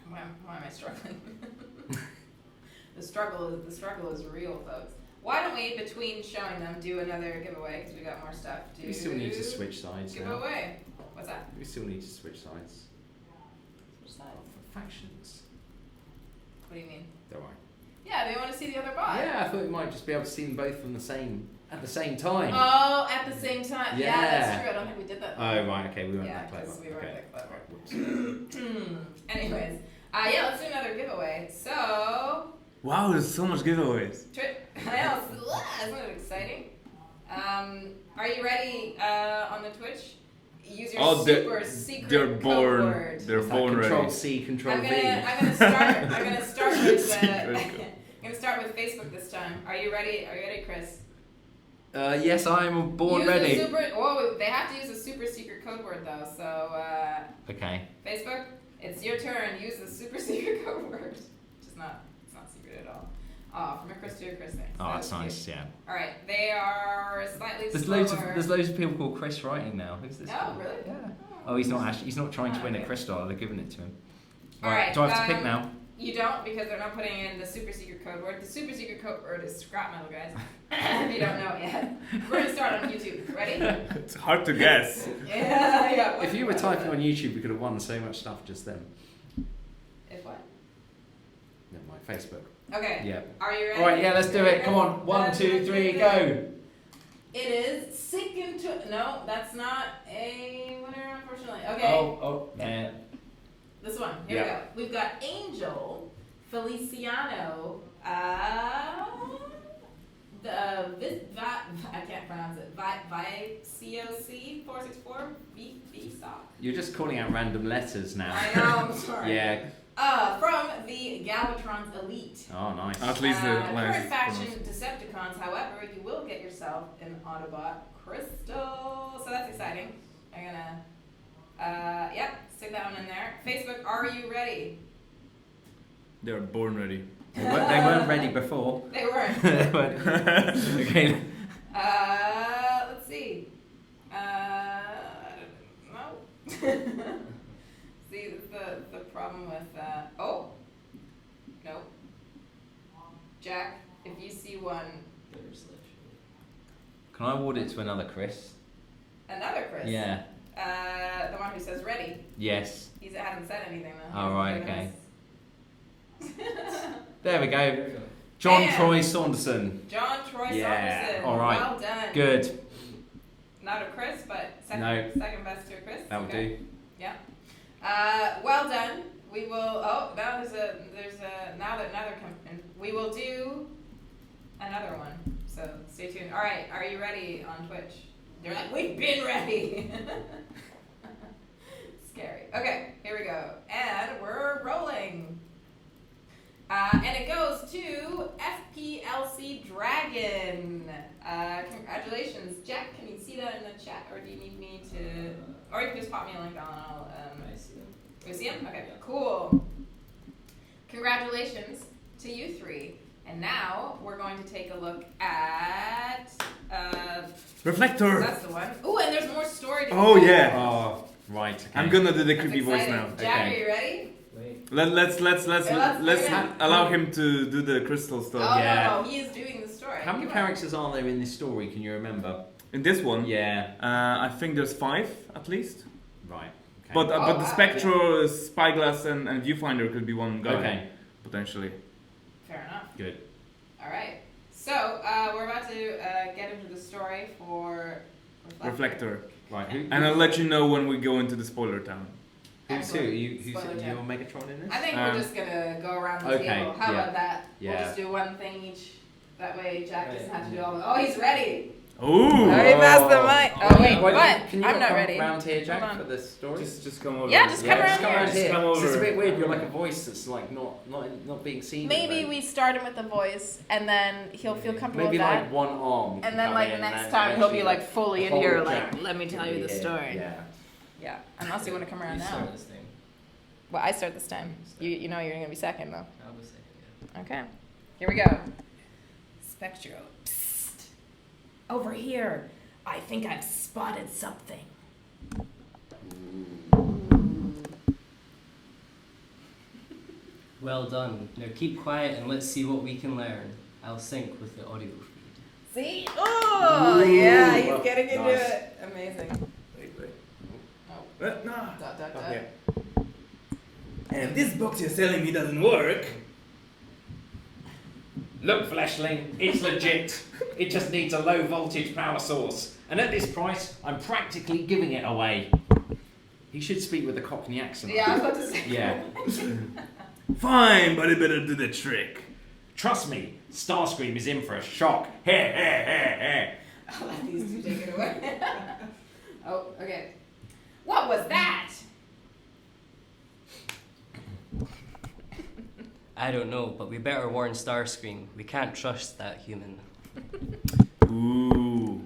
[SPEAKER 2] Why am I struggling? The struggle is real, folks. Why don't we, between showing them, do another giveaway because we got more stuff to
[SPEAKER 3] We still need to switch sides
[SPEAKER 2] give
[SPEAKER 3] now.
[SPEAKER 2] away. What's that?
[SPEAKER 3] We still need to switch sides.
[SPEAKER 2] Switch sides.
[SPEAKER 3] Factions.
[SPEAKER 2] What do you mean?
[SPEAKER 3] Don't worry.
[SPEAKER 2] Yeah, they want to see the other bot.
[SPEAKER 3] Yeah, I thought we might just be able to see them both at the same time.
[SPEAKER 2] Oh, at the same time. Yeah, that's
[SPEAKER 3] Yeah.
[SPEAKER 2] true. I don't think we did that.
[SPEAKER 3] Oh, right, okay, we weren't
[SPEAKER 2] Yeah,
[SPEAKER 3] that clever.
[SPEAKER 2] 'cause we weren't
[SPEAKER 3] Okay.
[SPEAKER 2] that clever.
[SPEAKER 3] Right, whoops.
[SPEAKER 2] Anyways, yeah, let's do another giveaway. So,
[SPEAKER 4] wow, there's so much giveaways.
[SPEAKER 2] I know, isn't it exciting? Are you ready on the Twitch? Use your super secret
[SPEAKER 4] they're
[SPEAKER 2] code
[SPEAKER 4] born.
[SPEAKER 2] word.
[SPEAKER 4] They're
[SPEAKER 3] Is that
[SPEAKER 4] born
[SPEAKER 3] Control
[SPEAKER 4] ready.
[SPEAKER 3] C, Control
[SPEAKER 2] I'm
[SPEAKER 3] V.
[SPEAKER 2] gonna start with
[SPEAKER 4] Secret code.
[SPEAKER 2] I'm gonna start with Facebook this time. Are you ready? Are you ready, Chris?
[SPEAKER 3] Yes, I am born
[SPEAKER 2] Use the
[SPEAKER 3] ready.
[SPEAKER 2] they have to use a super secret code word though. So
[SPEAKER 3] Okay.
[SPEAKER 2] Facebook, it's your turn. Use the super secret code word. It's not secret at all. Oh, from a Chris to a Chris thing.
[SPEAKER 3] Oh, that's nice. Yeah.
[SPEAKER 2] All right, they are slightly
[SPEAKER 3] There's
[SPEAKER 2] slower.
[SPEAKER 3] loads of people called Chris writing now. Who's this?
[SPEAKER 2] Oh,
[SPEAKER 3] guy?
[SPEAKER 2] really?
[SPEAKER 3] Yeah.
[SPEAKER 2] Oh.
[SPEAKER 3] Oh, he's not trying to win a
[SPEAKER 2] okay.
[SPEAKER 3] Crystal. They're giving it to him.
[SPEAKER 2] All right.
[SPEAKER 3] Do I have to pick now?
[SPEAKER 2] You don't, because they're not putting in the super secret code word. The super secret code word is scrap metal, guys. If you don't know it yet. We're gonna start on YouTube. Ready?
[SPEAKER 4] It's hard to guess.
[SPEAKER 2] Yeah.
[SPEAKER 3] If you were typing on YouTube, you could have won so much stuff just then.
[SPEAKER 2] If what?
[SPEAKER 3] Never mind. Facebook.
[SPEAKER 2] Okay.
[SPEAKER 3] Yeah.
[SPEAKER 2] Are you ready?
[SPEAKER 3] All right. Yeah. Let's do it. Come on. 1, 2, 3, go.
[SPEAKER 2] It is sink into. No, that's not a winner, unfortunately. Okay.
[SPEAKER 3] Oh. Yeah.
[SPEAKER 2] This one. Here we go. We've got Angel, Feliciano, I can't pronounce it. VICOC 464 VSOC.
[SPEAKER 3] You're just calling out random letters now.
[SPEAKER 2] I know. I'm sorry.
[SPEAKER 3] Yeah.
[SPEAKER 2] From the Galvatron's Elite.
[SPEAKER 3] Oh, nice.
[SPEAKER 4] At least the
[SPEAKER 2] Current
[SPEAKER 4] last.
[SPEAKER 2] faction Decepticons, however, you will get yourself an Autobot Crystal. So that's exciting. I'm gonna, stick that one in there. Facebook, are you ready?
[SPEAKER 4] They are born ready.
[SPEAKER 3] They weren't ready before.
[SPEAKER 2] They weren't.
[SPEAKER 3] They weren't. Okay.
[SPEAKER 2] Let's see. No. See, the problem with, oh. Nope. Jack, if you see one.
[SPEAKER 5] There's literally.
[SPEAKER 3] Can I award it to another Chris?
[SPEAKER 2] Another Chris?
[SPEAKER 3] Yeah.
[SPEAKER 2] The one who says ready.
[SPEAKER 3] Yes.
[SPEAKER 2] He hasn't said anything though.
[SPEAKER 3] Oh, right, okay. There we
[SPEAKER 5] There
[SPEAKER 3] go.
[SPEAKER 5] we go.
[SPEAKER 3] John
[SPEAKER 2] Bam.
[SPEAKER 3] Troy Saunderson.
[SPEAKER 2] John Troy
[SPEAKER 3] Yeah,
[SPEAKER 2] Saunderson.
[SPEAKER 3] all right.
[SPEAKER 2] Well done.
[SPEAKER 3] Good.
[SPEAKER 2] Not a Chris, but second,
[SPEAKER 3] No.
[SPEAKER 2] second best to a Chris.
[SPEAKER 3] That'll
[SPEAKER 2] Okay.
[SPEAKER 3] do.
[SPEAKER 2] Yeah. Well done. We will. Oh, now we will do another one. So stay tuned. All right. Are you ready on Twitch? They're like, we've been ready. Scary. Okay. Here we go. And we're rolling. And it goes to FPLC Dragon. Congratulations. Jack, can you see that in the chat, or do you need me to, or you can just pop me a link on, I'll,
[SPEAKER 5] I see them.
[SPEAKER 2] you see him? Okay,
[SPEAKER 5] Yeah.
[SPEAKER 2] cool. Congratulations to you three. And now we're going to take a look at,
[SPEAKER 4] Reflector!
[SPEAKER 2] that's the one. Ooh, and there's more story to
[SPEAKER 4] Oh,
[SPEAKER 2] come.
[SPEAKER 4] yeah.
[SPEAKER 3] Oh, right. Okay.
[SPEAKER 4] I'm gonna do the
[SPEAKER 2] That's
[SPEAKER 4] creepy voice
[SPEAKER 2] exciting.
[SPEAKER 4] now.
[SPEAKER 2] Jack,
[SPEAKER 3] Okay.
[SPEAKER 2] are you ready?
[SPEAKER 5] Wait.
[SPEAKER 4] Let's
[SPEAKER 2] yeah.
[SPEAKER 4] allow him to do the crystal
[SPEAKER 2] Oh,
[SPEAKER 4] stuff.
[SPEAKER 3] Yeah.
[SPEAKER 2] no, he is doing the story.
[SPEAKER 3] How many
[SPEAKER 2] Come on.
[SPEAKER 3] characters are there in this story? Can you remember?
[SPEAKER 4] In this one,
[SPEAKER 3] Yeah.
[SPEAKER 4] I think there's 5 at least.
[SPEAKER 3] Right. Okay.
[SPEAKER 4] But
[SPEAKER 2] Oh,
[SPEAKER 4] but the
[SPEAKER 2] wow,
[SPEAKER 4] Spectro, Spyglass, and Viewfinder could be one guy
[SPEAKER 3] Okay.
[SPEAKER 4] potentially.
[SPEAKER 2] Fair enough.
[SPEAKER 3] Good.
[SPEAKER 2] All right. So we're about to get into the story for
[SPEAKER 4] Reflector.
[SPEAKER 3] Right.
[SPEAKER 4] And I'll let you know when we go into the spoiler town.
[SPEAKER 3] Who's who? Who's
[SPEAKER 2] Spoiler
[SPEAKER 3] your
[SPEAKER 2] time.
[SPEAKER 3] Megatron in this?
[SPEAKER 2] I think we're just gonna go around the
[SPEAKER 3] Okay,
[SPEAKER 2] table. How
[SPEAKER 3] yeah.
[SPEAKER 2] about that? We'll
[SPEAKER 3] Yeah.
[SPEAKER 2] just do one thing each. That way Jack doesn't
[SPEAKER 5] Right.
[SPEAKER 2] have to do all the. Oh, he's ready.
[SPEAKER 4] Ooh!
[SPEAKER 2] Already passed the mic. Oh wait,
[SPEAKER 3] Why
[SPEAKER 2] what?
[SPEAKER 3] don't- Can you
[SPEAKER 2] I'm not
[SPEAKER 3] come
[SPEAKER 2] ready.
[SPEAKER 3] round here, Jack,
[SPEAKER 2] Hold on.
[SPEAKER 3] for the story?
[SPEAKER 4] Just come over.
[SPEAKER 2] Yeah, just come around
[SPEAKER 3] just come
[SPEAKER 2] here.
[SPEAKER 3] around
[SPEAKER 4] Just
[SPEAKER 3] here.
[SPEAKER 4] come
[SPEAKER 3] It's
[SPEAKER 4] over.
[SPEAKER 3] a bit weird. You're like a voice that's like not being seen. at the
[SPEAKER 2] Maybe
[SPEAKER 3] moment.
[SPEAKER 2] we start him with the voice, and then he'll feel comfortable
[SPEAKER 3] Maybe
[SPEAKER 2] with that.
[SPEAKER 3] like one arm. can
[SPEAKER 2] And then
[SPEAKER 3] come
[SPEAKER 2] like
[SPEAKER 3] in
[SPEAKER 2] next
[SPEAKER 3] and
[SPEAKER 2] time he'll be
[SPEAKER 3] actually,
[SPEAKER 2] like fully in
[SPEAKER 3] the
[SPEAKER 2] here,
[SPEAKER 3] whole
[SPEAKER 2] like
[SPEAKER 3] Jack
[SPEAKER 2] let me tell you the
[SPEAKER 3] can be
[SPEAKER 2] story.
[SPEAKER 3] here. Yeah.
[SPEAKER 2] Yeah. Unless you want to come around
[SPEAKER 5] You
[SPEAKER 2] now.
[SPEAKER 5] start this thing.
[SPEAKER 2] Well, I start this time. You know you're gonna be second though.
[SPEAKER 5] I'll be second,
[SPEAKER 2] Okay. Here we go. Spectro. Psst. Over here. I think I've spotted something.
[SPEAKER 5] Well done. Now keep quiet and let's see what we can learn. I'll sync with the audio feed.
[SPEAKER 2] See? Oh,
[SPEAKER 3] Ooh.
[SPEAKER 2] yeah, he's getting into
[SPEAKER 3] Nice.
[SPEAKER 2] it. Amazing.
[SPEAKER 4] Wait.
[SPEAKER 2] Oh,
[SPEAKER 4] No.
[SPEAKER 2] dot, dot, dot.
[SPEAKER 4] Okay. And this box you're selling me doesn't work.
[SPEAKER 3] Look, Fleshling, it's legit. It just needs a low voltage power source. And at this price, I'm practically giving it away. He should speak with a Cockney accent.
[SPEAKER 2] Yeah, I was about to say.
[SPEAKER 3] Yeah.
[SPEAKER 4] Fine, but it better do the trick.
[SPEAKER 3] Trust me, Starscream is in for a shock. Heh.
[SPEAKER 2] I'll let these two take it away. Oh, okay. What was that?
[SPEAKER 5] I don't know, but we better warn Starscream. We can't trust that human.
[SPEAKER 4] Ooh.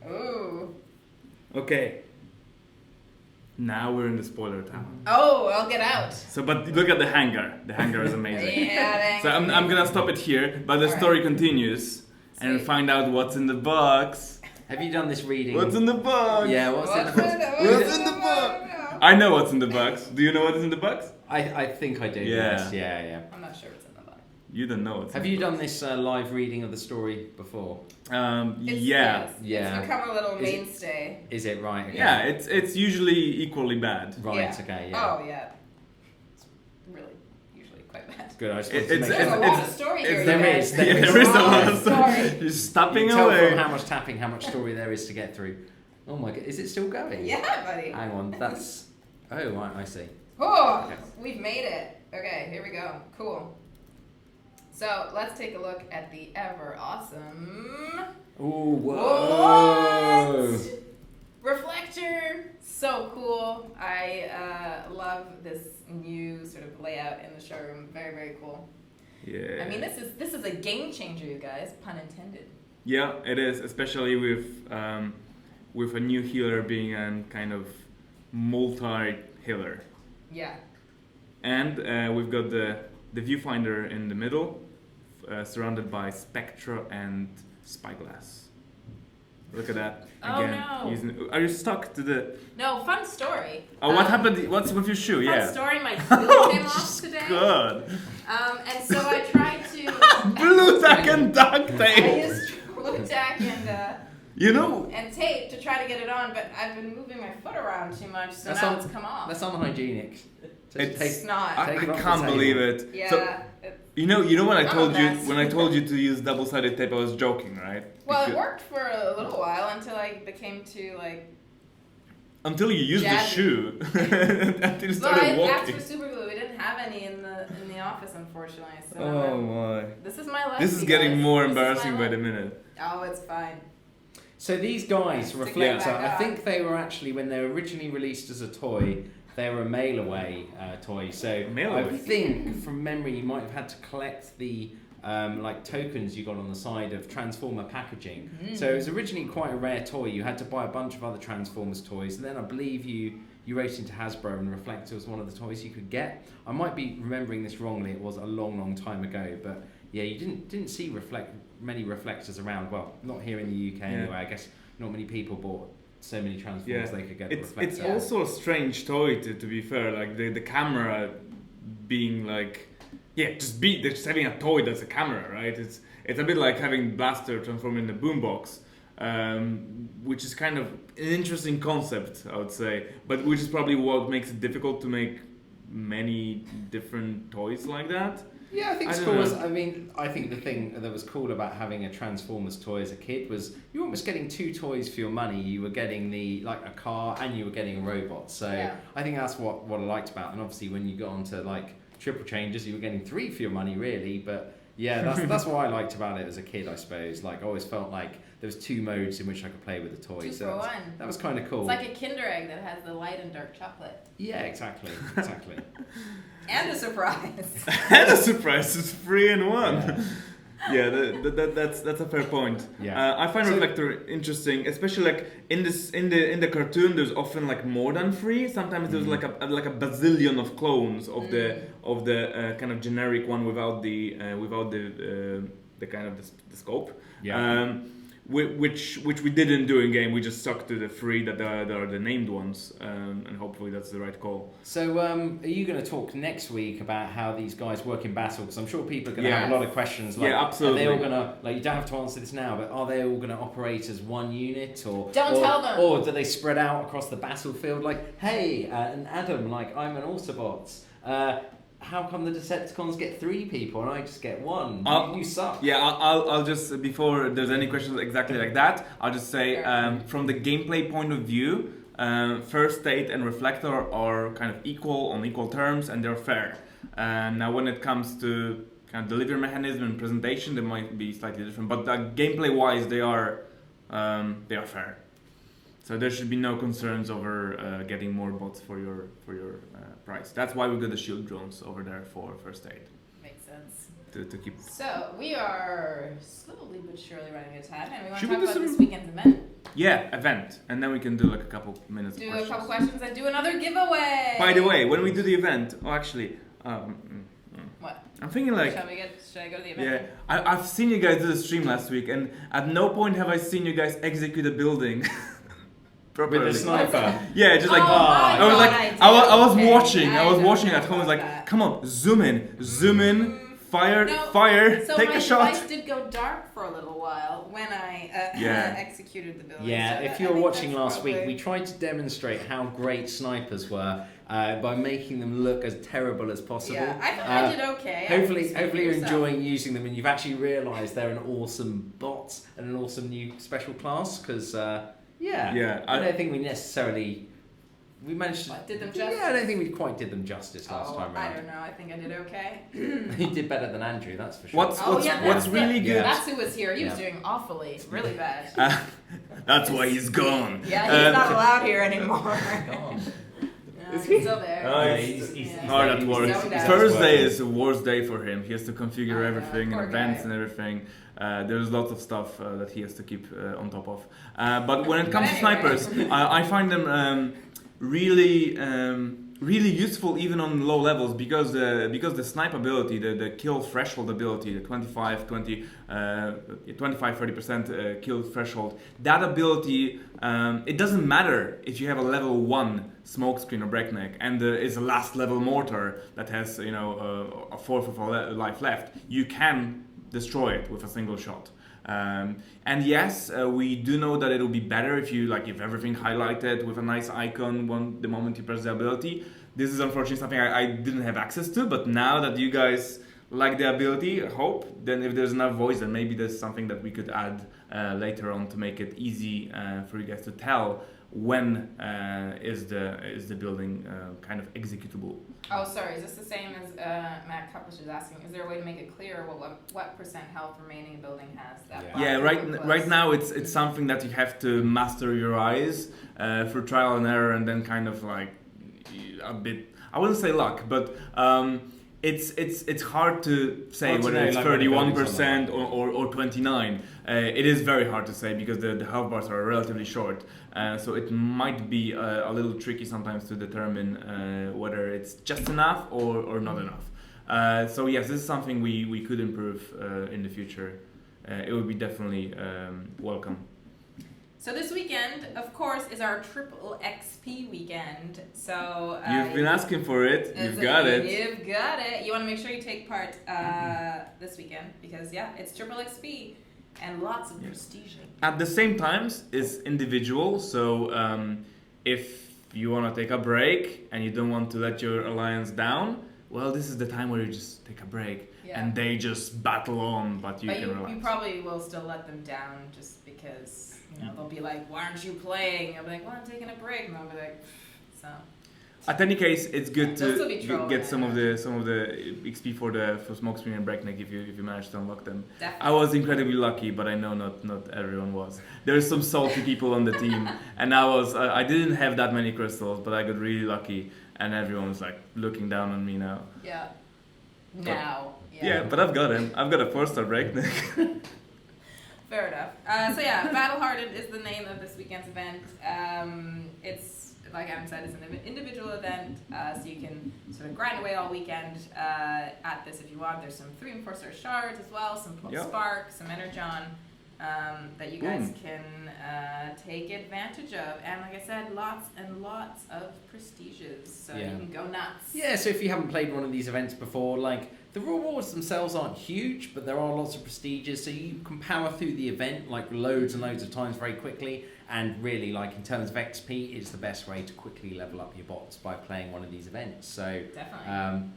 [SPEAKER 2] Ooh.
[SPEAKER 4] Okay. Now we're in the spoiler town.
[SPEAKER 2] Oh, I'll get out.
[SPEAKER 4] So, but look at the hangar. The hangar is amazing.
[SPEAKER 2] Yeah,
[SPEAKER 4] So I'm gonna stop it here, but the story continues, and
[SPEAKER 2] Sweet.
[SPEAKER 4] find out what's in the box.
[SPEAKER 3] Have you done this reading?
[SPEAKER 4] What's in the box?
[SPEAKER 3] Yeah, what's in the box?
[SPEAKER 4] What's in the box? I know what's in the box. Do you know what is in the box?
[SPEAKER 3] I think I do.
[SPEAKER 4] Yeah.
[SPEAKER 3] Yes. Yeah.
[SPEAKER 2] I'm not sure what's in the box.
[SPEAKER 4] You don't know what's
[SPEAKER 3] Have
[SPEAKER 4] in
[SPEAKER 3] you
[SPEAKER 4] the
[SPEAKER 3] done this live reading of the story before?
[SPEAKER 4] box.
[SPEAKER 2] It's,
[SPEAKER 4] Yeah.
[SPEAKER 2] yes,
[SPEAKER 3] Yeah.
[SPEAKER 2] It's become a little
[SPEAKER 3] Is it-
[SPEAKER 2] mainstay.
[SPEAKER 3] Is it right? Okay.
[SPEAKER 4] Yeah, it's usually equally bad.
[SPEAKER 3] Right.
[SPEAKER 2] Yeah.
[SPEAKER 3] Okay. Yeah.
[SPEAKER 2] Oh, yeah. It's really usually quite bad.
[SPEAKER 3] Good. I just wanted
[SPEAKER 4] It-
[SPEAKER 3] to
[SPEAKER 4] it's-
[SPEAKER 3] make
[SPEAKER 2] There's
[SPEAKER 3] sure.
[SPEAKER 2] a lot of story here,
[SPEAKER 3] there
[SPEAKER 2] you guys.
[SPEAKER 3] is, there
[SPEAKER 4] Yeah,
[SPEAKER 3] is.
[SPEAKER 4] there is a
[SPEAKER 2] Wow,
[SPEAKER 4] lot of
[SPEAKER 2] sorry.
[SPEAKER 4] You're
[SPEAKER 3] You
[SPEAKER 4] stopping
[SPEAKER 3] can tell
[SPEAKER 4] away.
[SPEAKER 3] from how much tapping, how much story there is to get through. Oh my god, is it still going?
[SPEAKER 2] Yeah, buddy.
[SPEAKER 3] Hang on, that's. Oh, right, I see.
[SPEAKER 2] Oh,
[SPEAKER 3] Okay.
[SPEAKER 2] we've made it. Okay, here we go. Cool. So let's take a look at the ever awesome
[SPEAKER 3] Oh, whoa!
[SPEAKER 2] What? Reflector. So cool. I love this new sort of layout in the showroom. Very, very cool.
[SPEAKER 4] Yeah.
[SPEAKER 2] I mean, this is a game changer, you guys. Pun intended.
[SPEAKER 4] Yeah, it is, especially with a new healer being a kind of multi-healer.
[SPEAKER 2] Yeah.
[SPEAKER 4] And we've got the viewfinder in the middle, surrounded by Spectra and Spyglass. Look at that.
[SPEAKER 2] Oh,
[SPEAKER 4] Again,
[SPEAKER 2] no.
[SPEAKER 4] are you stuck to the...
[SPEAKER 2] No, fun story.
[SPEAKER 4] Oh, what happened? What's with your shoe?
[SPEAKER 2] Fun
[SPEAKER 4] Yeah.
[SPEAKER 2] story. My heel came off today.
[SPEAKER 4] Good.
[SPEAKER 2] And so I tried to.
[SPEAKER 4] Blue tack and duct
[SPEAKER 2] I
[SPEAKER 4] tape.
[SPEAKER 2] used glue tack
[SPEAKER 4] You know,
[SPEAKER 2] and tape to try to get it on, but I've been moving my foot around too much, so
[SPEAKER 3] That's
[SPEAKER 2] now
[SPEAKER 3] un-
[SPEAKER 2] it's come off.
[SPEAKER 3] That's unhygienic.
[SPEAKER 4] It's-
[SPEAKER 2] It's not.
[SPEAKER 4] I
[SPEAKER 3] Take it off the
[SPEAKER 4] can't
[SPEAKER 3] table.
[SPEAKER 4] believe it.
[SPEAKER 2] Yeah.
[SPEAKER 4] So, you know when I
[SPEAKER 2] I'm a
[SPEAKER 4] told you
[SPEAKER 2] mess.
[SPEAKER 4] to use double-sided tape, I was joking, right?
[SPEAKER 2] Well, it
[SPEAKER 4] Because-
[SPEAKER 2] worked for a little while until I became too like.
[SPEAKER 4] Until you used the
[SPEAKER 2] Jazzy.
[SPEAKER 4] shoe. Until you
[SPEAKER 2] Well,
[SPEAKER 4] started
[SPEAKER 2] I asked
[SPEAKER 4] walking.
[SPEAKER 2] for super glue. We didn't have any in the office, unfortunately. So
[SPEAKER 4] Oh my.
[SPEAKER 2] this is my life.
[SPEAKER 4] This is
[SPEAKER 2] you
[SPEAKER 4] getting
[SPEAKER 2] guys.
[SPEAKER 4] more
[SPEAKER 2] This is my
[SPEAKER 4] embarrassing by
[SPEAKER 2] life.
[SPEAKER 4] the minute.
[SPEAKER 2] Oh, it's fine.
[SPEAKER 3] So these guys,
[SPEAKER 2] Stick it
[SPEAKER 3] Reflector,
[SPEAKER 2] back
[SPEAKER 3] I
[SPEAKER 2] up.
[SPEAKER 3] think they were actually, when they were originally released as a toy, they were a mail-away toy. So
[SPEAKER 4] Mail-away?
[SPEAKER 3] I think, from memory, you might have had to collect the like tokens you got on the side of Transformer packaging. So it was originally quite a rare toy. You had to buy a bunch of other Transformers toys, and then I believe you wrote into Hasbro, and Reflector was one of the toys you could get. I might be remembering this wrongly. It was a long, long time ago, but yeah, you didn't see many reflectors around. Well, not here in the UK anyway. I guess not many people bought so many Transformers they could get a
[SPEAKER 4] It's
[SPEAKER 3] reflector.
[SPEAKER 4] also a strange toy to be fair. Like the camera being like, just having a toy that's a camera, right? It's a bit like having Blaster transform in a boombox, which is kind of an interesting concept, I would say. But which is probably what makes it difficult to make many different toys like that.
[SPEAKER 3] Yeah, I think it's
[SPEAKER 4] I
[SPEAKER 3] cool.
[SPEAKER 4] don't know.
[SPEAKER 3] I mean, I think the thing that was cool about having a Transformers toy as a kid was you were almost getting two toys for your money. You were getting a car, and you were getting a robot. So
[SPEAKER 2] Yeah.
[SPEAKER 3] I think that's what I liked about it. And obviously, when you got onto like triple changes, you were getting three for your money, really. But yeah, that's what I liked about it as a kid, I suppose. Like, I always felt like there was two modes in which I could play with the toy.
[SPEAKER 2] Two
[SPEAKER 3] So
[SPEAKER 2] for
[SPEAKER 3] that was-
[SPEAKER 2] one.
[SPEAKER 3] that was kind of cool.
[SPEAKER 2] It's like a Kinder Egg that has the light and dark chocolate.
[SPEAKER 3] Yeah, exactly.
[SPEAKER 2] And a surprise.
[SPEAKER 4] And a surprise, it's 3 in 1.
[SPEAKER 3] Yeah.
[SPEAKER 4] Yeah, that's a fair point.
[SPEAKER 3] Yeah.
[SPEAKER 4] I find
[SPEAKER 3] So-
[SPEAKER 4] Reflector interesting, especially like in the cartoon. There's often like more than 3. Sometimes there's like a bazillion of clones of the kind of generic one without the kind of the scope.
[SPEAKER 3] Yeah.
[SPEAKER 4] Which we didn't do in game. We just stuck to the 3 that are the named ones, and hopefully that's the right call.
[SPEAKER 3] So, are you going to talk next week about how these guys work in battle? Because I'm sure people are going to have a
[SPEAKER 4] Yes.
[SPEAKER 3] lot of questions. Like,
[SPEAKER 4] Yeah, absolutely.
[SPEAKER 3] Are they all going to, like, you don't have to answer this now, but are they all going to operate as one unit? Or
[SPEAKER 2] Don't tell them.
[SPEAKER 3] Or do they spread out across the battlefield? Like, hey, and Adam, like, I'm an Autobot. How come the Decepticons get 3 people and I just get 1? You suck.
[SPEAKER 4] Yeah, I'll just, before there's any questions exactly like that, I'll just say from the gameplay point of view, First State and Reflector are kind of on equal terms, and they're fair. Now when it comes to kind of delivery mechanism and presentation, they might be slightly different, but gameplay wise they are fair. So there should be no concerns over getting more bots for your price. That's why we got the shield drones over there for First Aid.
[SPEAKER 2] Makes sense.
[SPEAKER 4] To keep.
[SPEAKER 2] So we are slowly but surely running out of time, and we want to
[SPEAKER 4] Should we
[SPEAKER 2] talk
[SPEAKER 4] do
[SPEAKER 2] about
[SPEAKER 4] some-
[SPEAKER 2] this weekend's event.
[SPEAKER 4] Yeah, event, and then we can do like a couple minutes.
[SPEAKER 2] Do
[SPEAKER 4] of
[SPEAKER 2] a
[SPEAKER 4] questions.
[SPEAKER 2] couple questions and do another giveaway.
[SPEAKER 4] By the way, when we do the event,
[SPEAKER 2] What?
[SPEAKER 4] I'm thinking like,
[SPEAKER 2] Should I go to the event?
[SPEAKER 4] yeah, I've seen you guys do the stream last week, and at no point have I seen you guys execute a building properly.
[SPEAKER 3] With a sniper.
[SPEAKER 4] Yeah, just like
[SPEAKER 2] my
[SPEAKER 4] I was
[SPEAKER 2] God,
[SPEAKER 4] like
[SPEAKER 2] I did.
[SPEAKER 4] I was
[SPEAKER 2] Okay.
[SPEAKER 4] watching. I was
[SPEAKER 2] don't
[SPEAKER 4] watching
[SPEAKER 2] know
[SPEAKER 4] at home. I was
[SPEAKER 2] about
[SPEAKER 4] like,
[SPEAKER 2] that.
[SPEAKER 4] come on, zoom in, fire,
[SPEAKER 2] No,
[SPEAKER 4] fire,
[SPEAKER 2] So
[SPEAKER 4] take
[SPEAKER 2] my
[SPEAKER 4] a shot.
[SPEAKER 2] device did go dark for a little while when I
[SPEAKER 4] Yeah.
[SPEAKER 2] executed the building.
[SPEAKER 3] Yeah,
[SPEAKER 2] so
[SPEAKER 3] if
[SPEAKER 2] I
[SPEAKER 3] you were
[SPEAKER 2] think
[SPEAKER 3] watching
[SPEAKER 2] that's
[SPEAKER 3] last week,
[SPEAKER 2] probably-
[SPEAKER 3] we tried to demonstrate how great snipers were by making them look as terrible as possible.
[SPEAKER 2] Yeah, I thought I did okay.
[SPEAKER 3] Hopefully you're
[SPEAKER 2] yourself.
[SPEAKER 3] enjoying using them and you've actually realised they're an awesome bot and an awesome new special class because,
[SPEAKER 4] Yeah,
[SPEAKER 3] I don't think we managed to...
[SPEAKER 2] What, did them justice?
[SPEAKER 3] Yeah, I don't think we quite did them justice last time
[SPEAKER 2] I
[SPEAKER 3] around.
[SPEAKER 2] don't know. I think I did okay.
[SPEAKER 3] You did better than Andrew, that's for sure.
[SPEAKER 4] What's
[SPEAKER 2] that's
[SPEAKER 4] really
[SPEAKER 2] it.
[SPEAKER 4] good?
[SPEAKER 2] That's who was here. He was
[SPEAKER 3] Yeah.
[SPEAKER 2] doing awfully, really bad.
[SPEAKER 4] That's why he's gone.
[SPEAKER 2] Yeah, he's not allowed here anymore.
[SPEAKER 3] God.
[SPEAKER 2] No, he's still there.
[SPEAKER 4] Oh,
[SPEAKER 3] Yeah,
[SPEAKER 4] he's
[SPEAKER 2] Yeah.
[SPEAKER 4] hard at work.
[SPEAKER 2] so down.
[SPEAKER 4] Thursday is the worst day for him. He has to configure
[SPEAKER 2] I know,
[SPEAKER 4] everything and
[SPEAKER 2] poor
[SPEAKER 4] events
[SPEAKER 2] guy.
[SPEAKER 4] and everything. There's lots of stuff that he has to keep on top of. But when it comes to
[SPEAKER 2] anyway.
[SPEAKER 4] snipers, I find them really useful even on low levels because the snipe ability, the kill threshold ability, the 25-30% kill threshold, that ability, it doesn't matter if you have a level 1 smokescreen or breakneck and is a last level mortar that has a fourth of a life left. You can destroy it with a single shot. And yes, we do know that it'll be better if you if everything highlighted with a nice icon the moment you press the ability. This is unfortunately something I didn't have access to, but now that you guys like the ability, I hope, then if there's enough voice, then maybe there's something that we could add later on to make it easy for you guys to tell when is the building kind of executable.
[SPEAKER 2] Oh, sorry. Is this the same as Matt Cuplish is asking? Is there a way to make it clear what percent health remaining a building has?
[SPEAKER 4] Yeah, right now it's something that you have to master your eyes through trial and error, and then kind of like a bit. I wouldn't say luck, but it's hard to say
[SPEAKER 3] Hard to
[SPEAKER 4] whether
[SPEAKER 3] know,
[SPEAKER 4] it's
[SPEAKER 3] like, when the
[SPEAKER 4] 31%
[SPEAKER 3] building's
[SPEAKER 4] or 29. It is very hard to say because the health bars are relatively short. So it might be a little tricky sometimes to determine whether it's just enough or not enough. So yes, this is something we could improve in the future. It would be definitely welcome.
[SPEAKER 2] So this weekend, of course, is our triple XP weekend. So
[SPEAKER 4] You've been asking for it. You've got it.
[SPEAKER 2] You've got it. You want to make sure you take part this weekend because it's triple XP and lots of prestige.
[SPEAKER 4] At the same times, it's individual. So if you want to take a break and you don't want to let your alliance down, well, this is the time where you just take a break and they just battle on, but you can relax.
[SPEAKER 2] You probably will still let them down just because. They'll be like, "Why aren't you playing?" I'll be like, "Well, I'm taking a break." And I'll be like, "So."
[SPEAKER 4] At any case, it's good
[SPEAKER 2] They'll still be
[SPEAKER 4] to
[SPEAKER 2] trolling
[SPEAKER 4] get some of the XP for smokescreen and breakneck if you manage to unlock them.
[SPEAKER 2] Definitely.
[SPEAKER 4] I was incredibly lucky, but I know not everyone was. There's some salty people on the team, and I didn't have that many crystals, but I got really lucky, and everyone was like looking down on me now.
[SPEAKER 2] Yeah. Now.
[SPEAKER 4] Yeah, but I've got him. I've got a 4-star breakneck.
[SPEAKER 2] Fair enough. Battle Hardened is the name of this weekend's event. It's, like Adam said, it's an individual event, so you can sort of grind away all weekend at this if you want. There's some 3 and 4-star shards as well, some spark, some energon that you guys can take advantage of. And like I said, lots and lots of prestiges, so you can go nuts.
[SPEAKER 3] Yeah, so if you haven't played one of these events before, the rewards themselves aren't huge, but there are lots of prestiges, so you can power through the event loads and loads of times very quickly, and really in terms of XP, it's the best way to quickly level up your bots by playing one of these events. So
[SPEAKER 2] definitely,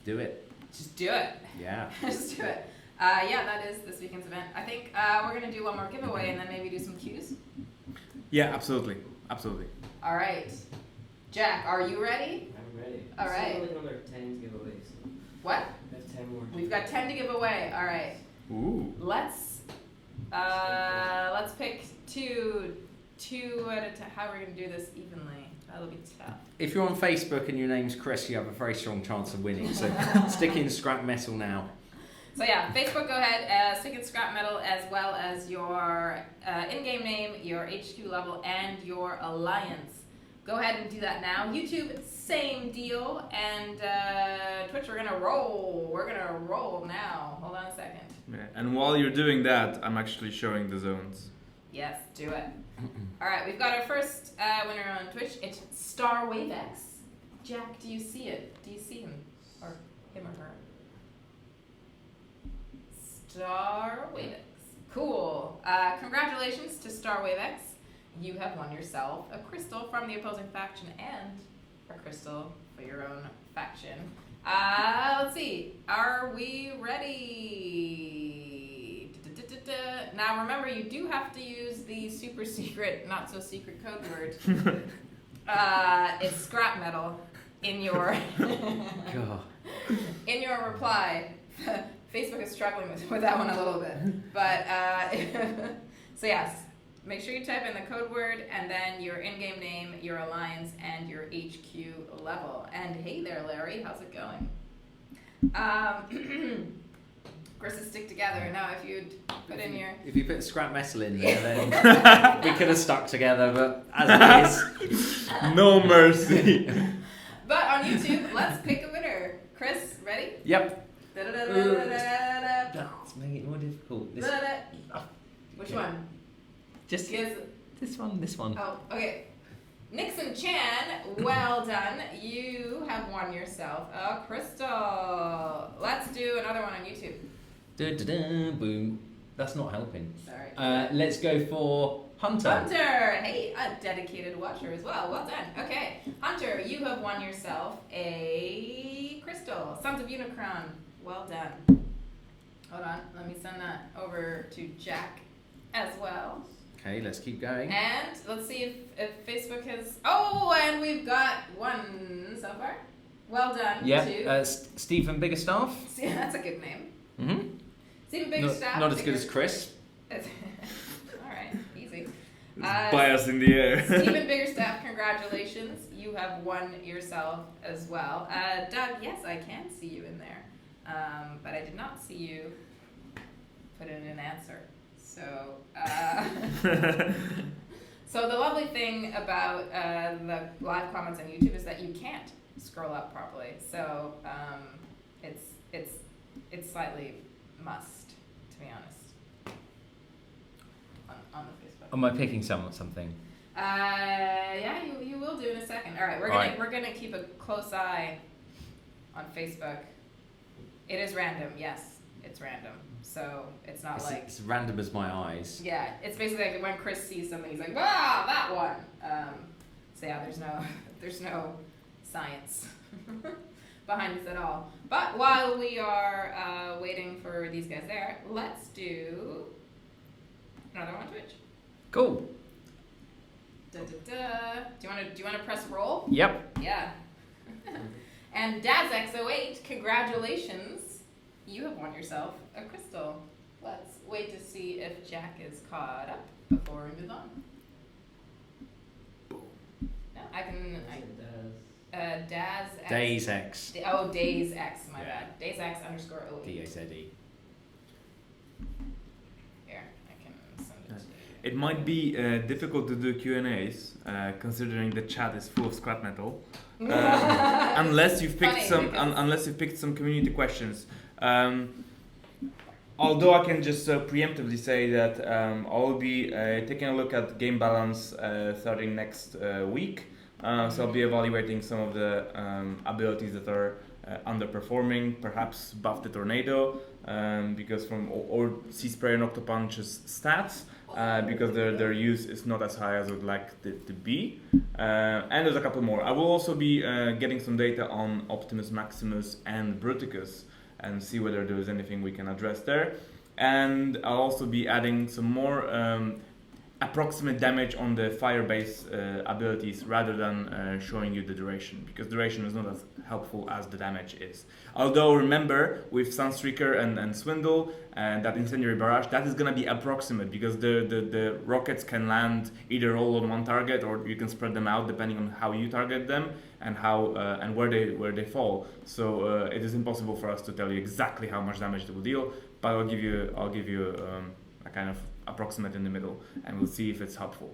[SPEAKER 3] do it.
[SPEAKER 2] Just do it.
[SPEAKER 3] Yeah.
[SPEAKER 2] Just do it. That is this weekend's event. I think we're going to do one more giveaway and then maybe do some cues.
[SPEAKER 4] Yeah, absolutely.
[SPEAKER 2] All right. Jack, are you ready?
[SPEAKER 5] I'm ready.
[SPEAKER 2] All right.
[SPEAKER 5] Still like another 10 giveaways.
[SPEAKER 2] What?
[SPEAKER 5] I have 10 more.
[SPEAKER 2] We've got 10 to give away. All right.
[SPEAKER 4] Ooh.
[SPEAKER 2] Let's pick two at a time. How are we going to do this evenly? That'll be tough.
[SPEAKER 3] If you're on Facebook and your name's Chris, you have a very strong chance of winning, so stick in scrap metal now.
[SPEAKER 2] So yeah, Facebook, go ahead, stick in scrap metal as well as your in-game name, your HQ level, and your alliance. Go ahead and do that now. YouTube, same deal. And Twitch, we're gonna roll. We're gonna roll now. Hold on a second.
[SPEAKER 4] Yeah. And while you're doing that, I'm actually showing the zones.
[SPEAKER 2] Yes, do it. All right, we've got our first winner on Twitch. It's Star WaveX. Jack, do you see it? Do you see him? Or him or her? Star WaveX. Cool. Congratulations to Star WaveX. You have won yourself a crystal from the opposing faction and a crystal for your own faction. Let's see. Are we ready? Now remember, you do have to use the super secret, not so secret code word. It's scrap metal in your in your reply. Facebook is struggling with that one a little bit, but so yes. Make sure you type in the code word and then your in-game name, your alliance, and your HQ level. And hey there, Larry, how's it going? Courses stick together. Now, if you'd put in your...
[SPEAKER 3] If you put scrap metal in there, then we could have stuck together, but as it is...
[SPEAKER 4] No mercy.
[SPEAKER 2] But on YouTube, let's pick a winner. Chris, ready?
[SPEAKER 3] Yep.
[SPEAKER 5] Let's make it more difficult.
[SPEAKER 2] Which one?
[SPEAKER 5] Just this one.
[SPEAKER 2] Oh, okay. Nixon Chan, well done. You have won yourself a crystal. Let's do another one on YouTube.
[SPEAKER 5] Boom. That's not helping.
[SPEAKER 2] Sorry.
[SPEAKER 5] Let's go for Hunter.
[SPEAKER 2] Hunter! Hey, a dedicated watcher as well. Well done. Okay. Hunter, you have won yourself a crystal. Sons of Unicron. Well done. Hold on. Let me send that over to Jack as well.
[SPEAKER 3] Okay, let's keep going.
[SPEAKER 2] And let's see if Facebook has... Oh, and we've got one so far. Well done.
[SPEAKER 5] Yeah,
[SPEAKER 2] Two.
[SPEAKER 5] Stephen Biggerstaff.
[SPEAKER 2] See, that's a good name.
[SPEAKER 5] Mm-hmm.
[SPEAKER 2] Stephen Biggerstaff.
[SPEAKER 3] Not as good as Chris.
[SPEAKER 2] Alright, easy.
[SPEAKER 4] Bias in the air.
[SPEAKER 2] Stephen Biggerstaff, congratulations. You have won yourself as well. Doug, yes, I can see you in there. But I did not see you put in an answer. So, so the lovely thing about the live comments on YouTube is that you can't scroll up properly. So it's slightly must, to be honest, on the Facebook.
[SPEAKER 5] Am I picking something?
[SPEAKER 2] Yeah, you will do in a second. All right, we're gonna keep a close eye on Facebook. It is random, yes, it's random. So it's not like
[SPEAKER 3] it's random as my eyes.
[SPEAKER 2] Yeah, it's basically like when Chris sees something, he's like, "Wow, that one." So yeah, there's no science behind this at all. But while we are waiting for these guys there, let's do another one on Twitch.
[SPEAKER 5] Cool.
[SPEAKER 2] Da, da, da. Do you wanna press roll?
[SPEAKER 5] Yep.
[SPEAKER 2] Yeah. And DazX08, congratulations. You have won yourself a crystal. Let's wait to see if Jack is caught up before we move on. No, Daz X.
[SPEAKER 3] Days X.
[SPEAKER 2] Days X, my
[SPEAKER 3] Yeah.
[SPEAKER 2] bad. Days X _08.
[SPEAKER 3] D-A-Z-E.
[SPEAKER 2] Here, I can send it to you.
[SPEAKER 4] It might be difficult to do Q&As, considering the chat is full of scrap metal. Unless you've picked some community questions. Although I can just preemptively say that I'll be taking a look at game balance starting next week. So I'll be evaluating some of the abilities that are underperforming, perhaps buff the tornado, because or Sea Spray and Octopunch's stats, because their use is not as high as I would like it to be. And there's a couple more. I will also be getting some data on Optimus Maximus and Bruticus and see whether there's anything we can address there. And I'll also be adding some more approximate damage on the fire-based abilities rather than showing you the duration, because duration is not as helpful as the damage is. Although remember, with Sunstreaker and Swindle and that Incendiary Barrage, that is going to be approximate, because the rockets can land either all on one target, or you can spread them out depending on how you target them and how and where they fall. So it is impossible for us to tell you exactly how much damage they will deal, but I'll give you a kind of approximate in the middle, and we'll see if it's helpful.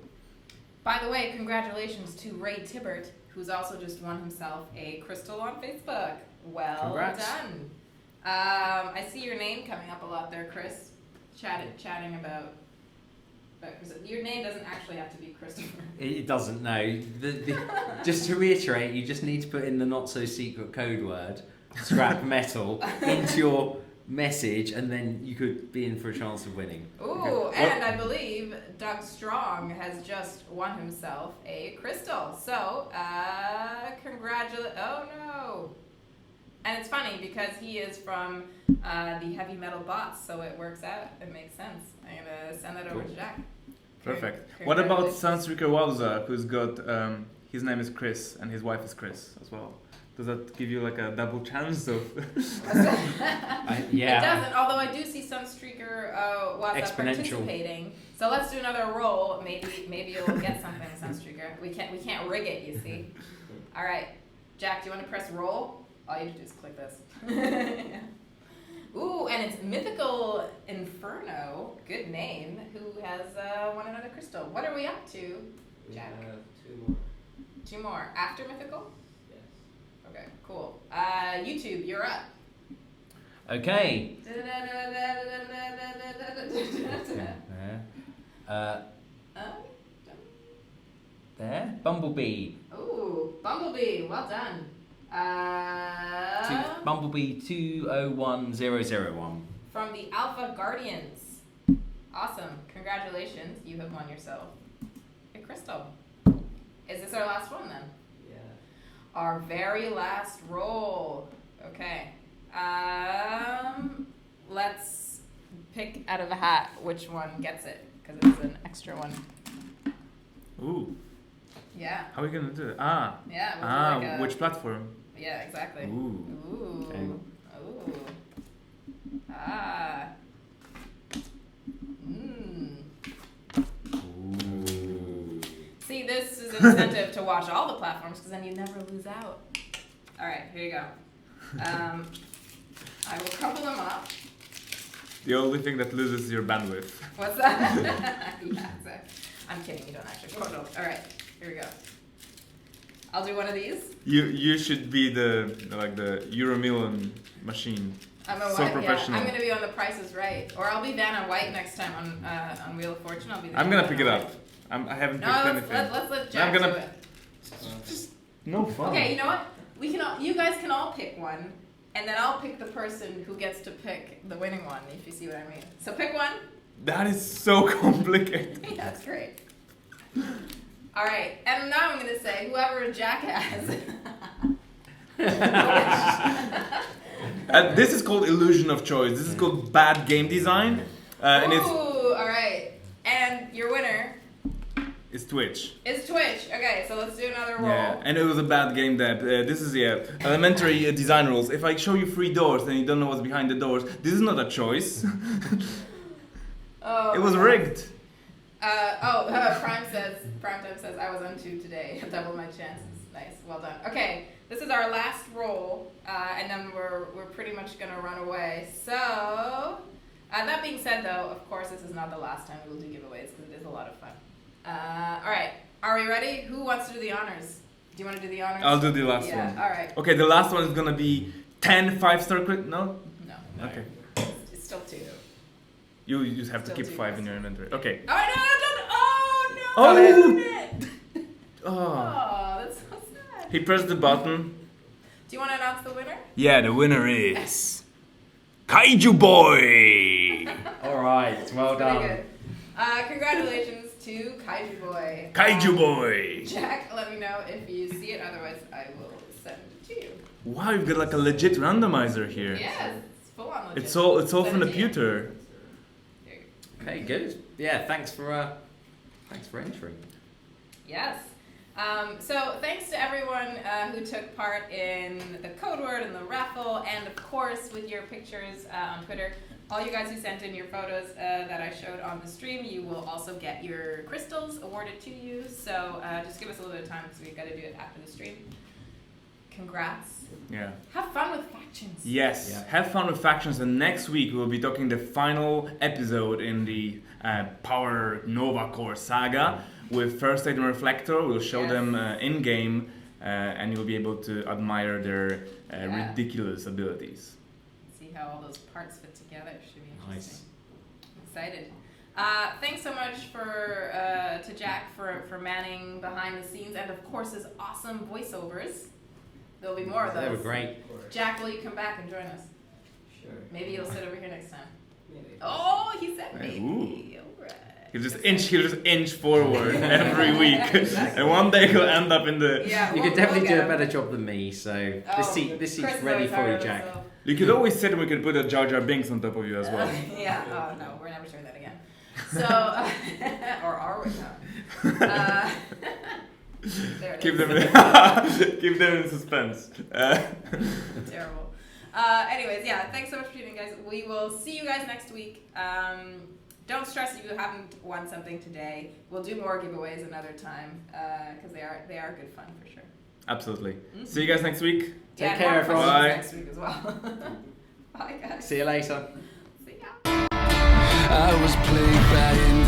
[SPEAKER 2] By the way, congratulations to Ray Tibbert, who's also just won himself a crystal on Facebook. Well
[SPEAKER 3] Congrats.
[SPEAKER 2] done. I see your name coming up a lot there, Chris. Chatting about your name doesn't actually have to be Christopher.
[SPEAKER 3] It doesn't, no. Just to reiterate, you just need to put in the not so secret code word, scrap metal, into your message, and then you could be in for a chance of winning.
[SPEAKER 2] Ooh, and I believe Doug Strong has just won himself a crystal. So, oh no. And it's funny because he is from the heavy metal bots, so it works out. It makes sense. I'm gonna send that over to Jack.
[SPEAKER 4] Perfect. What about Sunstreaker Wowza, who's got his name is Chris and his wife is Chris as well? Does that give you like a double chance of?
[SPEAKER 3] Yeah.
[SPEAKER 2] It doesn't. Although I do see Sunstreaker WhatsApp participating. So let's do another roll. Maybe you'll get something, Sunstreaker. We can't rig it, you see. All right, Jack. Do you want to press roll? All you have to do is click this. Ooh, and it's Mythical Inferno. Good name. Who has won another crystal? What are we up to, Jack?
[SPEAKER 5] We have 2 more.
[SPEAKER 2] 2 more after Mythical.
[SPEAKER 5] Yes.
[SPEAKER 2] Okay, cool. YouTube, you're up.
[SPEAKER 3] Okay. There. Bumblebee.
[SPEAKER 2] Ooh, Bumblebee, well done.
[SPEAKER 3] Bumblebee 201001.
[SPEAKER 2] From the Alpha Guardians. Awesome. Congratulations. You have won yourself a crystal. Is this our last one then?
[SPEAKER 5] Yeah.
[SPEAKER 2] Our very last roll. Okay. Let's pick out of a hat which one gets it, because it's an extra one.
[SPEAKER 4] Ooh.
[SPEAKER 2] Yeah.
[SPEAKER 4] How are we gonna do it?
[SPEAKER 2] Yeah. We'll do like a,
[SPEAKER 4] which platform?
[SPEAKER 2] Yeah, exactly.
[SPEAKER 4] Ooh.
[SPEAKER 2] Ooh.
[SPEAKER 3] Okay.
[SPEAKER 2] Ooh. Ah. Mmm.
[SPEAKER 3] Ooh.
[SPEAKER 2] See, this is an incentive to watch all the platforms, because then you never lose out. All right, here you go. I will crumple them up.
[SPEAKER 4] The only thing that loses is your bandwidth.
[SPEAKER 2] What's that? Yeah, exactly. I'm kidding. You don't actually crumple. All right, here we go. I'll do one of these.
[SPEAKER 4] You should be the Euromillion machine.
[SPEAKER 2] I'm a
[SPEAKER 4] So
[SPEAKER 2] white,
[SPEAKER 4] professional.
[SPEAKER 2] Yeah, I'm gonna be on The Price is Right, or I'll be Vanna White next time on Wheel of Fortune. I'll be.
[SPEAKER 4] I'm gonna
[SPEAKER 2] Vanna
[SPEAKER 4] pick it
[SPEAKER 2] White.
[SPEAKER 4] up. I haven't
[SPEAKER 2] No,
[SPEAKER 4] picked
[SPEAKER 2] let's
[SPEAKER 4] anything.
[SPEAKER 2] let Jack
[SPEAKER 4] I'm gonna-
[SPEAKER 2] do it.
[SPEAKER 4] Just no fun.
[SPEAKER 2] Okay, you know what? We can all, you guys can all pick one, and then I'll pick the person who gets to pick the winning one, if you see what I mean. So pick one.
[SPEAKER 4] That is so complicated.
[SPEAKER 2] Yeah, that's great. All right, and now I'm gonna say whoever Jack has.
[SPEAKER 4] This is called illusion of choice. This is called bad game design. And
[SPEAKER 2] Ooh, all right. And your winner
[SPEAKER 4] it's Twitch.
[SPEAKER 2] is Twitch. Okay, so let's do another roll.
[SPEAKER 4] Yeah, and it was a bad game that this is elementary design rules. If I show you 3 doors and you don't know what's behind the doors, this is not a choice.
[SPEAKER 2] Oh,
[SPEAKER 4] It was
[SPEAKER 2] God.
[SPEAKER 4] rigged.
[SPEAKER 2] Primetime says I was on 2 today. Double my chances. Nice, well done. Okay, this is our last roll, and then we're pretty much gonna run away. So, that being said, though, of course, this is not the last time we'll do giveaways because it is a lot of fun. All right, are we ready? Who wants to do the honors? Do you want to do the honors?
[SPEAKER 4] I'll do the last
[SPEAKER 2] Yeah.
[SPEAKER 4] one.
[SPEAKER 2] All right.
[SPEAKER 4] Okay, the last one is gonna be 10 5-star crit. No?
[SPEAKER 2] No,
[SPEAKER 4] Okay.
[SPEAKER 2] it's still 2.
[SPEAKER 4] You just have to
[SPEAKER 2] Still
[SPEAKER 4] keep
[SPEAKER 2] 2
[SPEAKER 4] 5 in your inventory. Okay.
[SPEAKER 2] Oh no! No!
[SPEAKER 4] Oh!
[SPEAKER 2] Damn it.
[SPEAKER 4] Oh.
[SPEAKER 2] Oh, that's so sad.
[SPEAKER 4] He pressed the button.
[SPEAKER 2] Do you want to announce the winner?
[SPEAKER 4] Yeah, the winner is Kaiju Boy.
[SPEAKER 3] All right. Well
[SPEAKER 2] Pretty
[SPEAKER 3] done.
[SPEAKER 2] good. Congratulations to Kaiju Boy.
[SPEAKER 4] Kaiju Boy.
[SPEAKER 2] Jack, let me know if you see it. Otherwise, I will send it to you.
[SPEAKER 4] Wow, you've got like a legit randomizer here.
[SPEAKER 2] Yes, it's full on legit.
[SPEAKER 4] It's all from the
[SPEAKER 2] Send it to you.
[SPEAKER 4] pewter.
[SPEAKER 2] There you go.
[SPEAKER 3] Okay, good. Yeah, thanks for Thanks for entering.
[SPEAKER 2] Yes. So thanks to everyone who took part in the code word and the raffle, and of course with your pictures on Twitter. All you guys who sent in your photos that I showed on the stream, you will also get your crystals awarded to you. So just give us a little bit of time because we've got to do it after the stream. Congrats.
[SPEAKER 4] Yeah.
[SPEAKER 2] Have fun with factions.
[SPEAKER 4] Yes,
[SPEAKER 3] Yeah.
[SPEAKER 4] have fun with factions, and next week we'll be talking the final episode in the Power Nova Core saga with First Aid and Reflector. We'll show
[SPEAKER 2] Yes.
[SPEAKER 4] them in-game, and you'll be able to admire their
[SPEAKER 2] Yeah.
[SPEAKER 4] ridiculous abilities.
[SPEAKER 2] See how all those parts fit together. Should be
[SPEAKER 3] Nice.
[SPEAKER 2] interesting. Excited. Thanks so much to Jack for manning behind the scenes, and of course his awesome voiceovers. There'll be more of those.
[SPEAKER 3] They were great.
[SPEAKER 5] Of course.
[SPEAKER 2] Jack, will you come back and join us?
[SPEAKER 5] Sure.
[SPEAKER 2] Maybe you'll sit over here next time.
[SPEAKER 5] Maybe.
[SPEAKER 2] Oh, he said
[SPEAKER 4] Hey,
[SPEAKER 2] maybe. Alright.
[SPEAKER 4] He'll just inch forward every week, and one day he'll end up in the.
[SPEAKER 2] Yeah,
[SPEAKER 3] You
[SPEAKER 2] we'll
[SPEAKER 3] could definitely
[SPEAKER 2] get
[SPEAKER 3] do a
[SPEAKER 2] him.
[SPEAKER 3] better job than me, so
[SPEAKER 2] Oh,
[SPEAKER 3] this seat's
[SPEAKER 2] Chris is
[SPEAKER 3] ready
[SPEAKER 2] always
[SPEAKER 3] for
[SPEAKER 2] hard
[SPEAKER 3] you,
[SPEAKER 2] on
[SPEAKER 3] Jack.
[SPEAKER 2] himself.
[SPEAKER 4] You could always sit and we could put a Jar Jar Binks on top of you as well.
[SPEAKER 2] Yeah. Oh no, we're never doing that again. So, or are we? No. There it
[SPEAKER 4] Keep
[SPEAKER 2] is.
[SPEAKER 4] them, keep them in suspense.
[SPEAKER 2] Terrible. Anyways, yeah, thanks so much for tuning in, guys. We will see you guys next week. Don't stress if you haven't won something today. We'll do more giveaways another time because they are good fun for sure.
[SPEAKER 4] Absolutely. See you guys next week.
[SPEAKER 3] Take
[SPEAKER 2] and
[SPEAKER 3] care,
[SPEAKER 2] more
[SPEAKER 3] everyone.
[SPEAKER 2] questions
[SPEAKER 4] Bye.
[SPEAKER 2] next week as well. Bye, guys.
[SPEAKER 3] See you later.
[SPEAKER 2] See ya.
[SPEAKER 1] I was plagued by